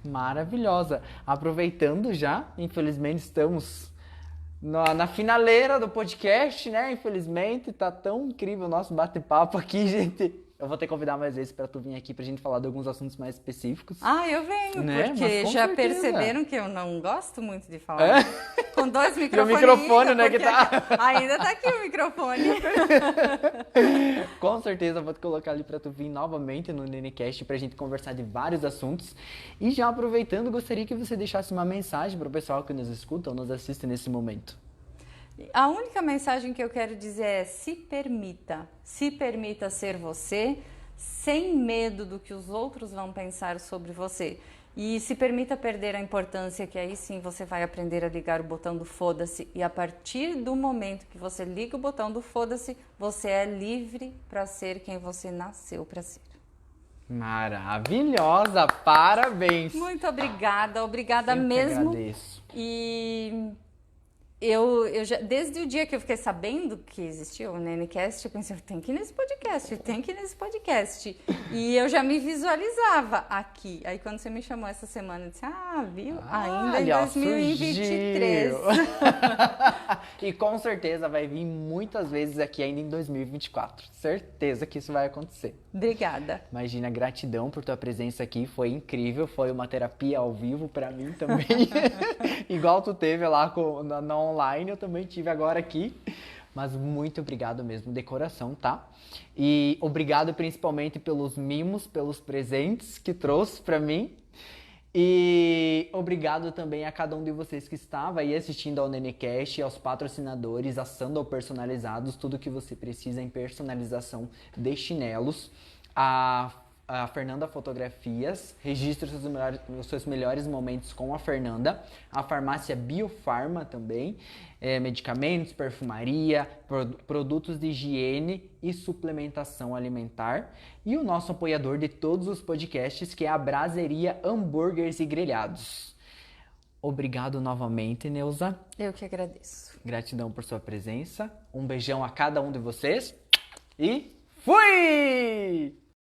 Maravilhosa. Aproveitando já, infelizmente estamos na finaleira do podcast, né? Infelizmente, tá tão incrível o nosso bate-papo aqui, gente. Eu vou ter que convidar mais vezes pra tu vir aqui pra gente falar de alguns assuntos mais específiccos. Eu venho, né? porque já certeza. Perceberam que eu não gosto muito de falar. Com 2 microfones. E o microfone, né, que tá... Ainda tá aqui o microfone. Com certeza eu vou te colocar ali pra tu vir novamente no NeneCast pra gente conversar de vários assuntos. E já aproveitando, gostaria que você deixasse uma mensagem pro pessoal que nos escuta ou nos assiste nesse momento. A única mensagem que eu quero dizer é: se permita ser você, sem medo do que os outros vão pensar sobre você. E se permita perder a importância, que aí sim você vai aprender a ligar o botão do foda-se. E a partir do momento que você liga o botão do foda-se, você é livre para ser quem você nasceu para ser. Maravilhosa! Parabéns! Muito obrigada Eu mesmo. Que agradeço. E eu já, desde o dia que eu fiquei sabendo que existia o NeneCast, eu pensei, tem que ir nesse podcast. E eu já me visualizava aqui. Aí quando você me chamou essa semana, eu disse, viu? Ainda em 2023. E com certeza vai vir muitas vezes aqui ainda em 2024. Certeza que isso vai acontecer. Obrigada. Imagina, gratidão por tua presença aqui, foi incrível, foi uma terapia ao vivo pra mim também. Igual tu teve lá na online, eu também tive agora aqui. Mas muito obrigado mesmo, de coração, tá? E obrigado principalmente pelos mimos, pelos presentes que trouxe pra mim. E obrigado também a cada um de vocês que estava aí assistindo ao NeneCast, aos patrocinadores, a Sandal Personalizados, tudo que você precisa em personalização de chinelos, a Fernanda Fotografias, registre os seus melhores momentos com a Fernanda, a farmácia Biofarma também, medicamentos, perfumaria, produtos de higiene e suplementação alimentar, e o nosso apoiador de todos os podcasts, que é a Braseria Hambúrgueres e Grelhados. Obrigado novamente, Neuza. Eu que agradeço. Gratidão por sua presença. Um beijão a cada um de vocês e fui!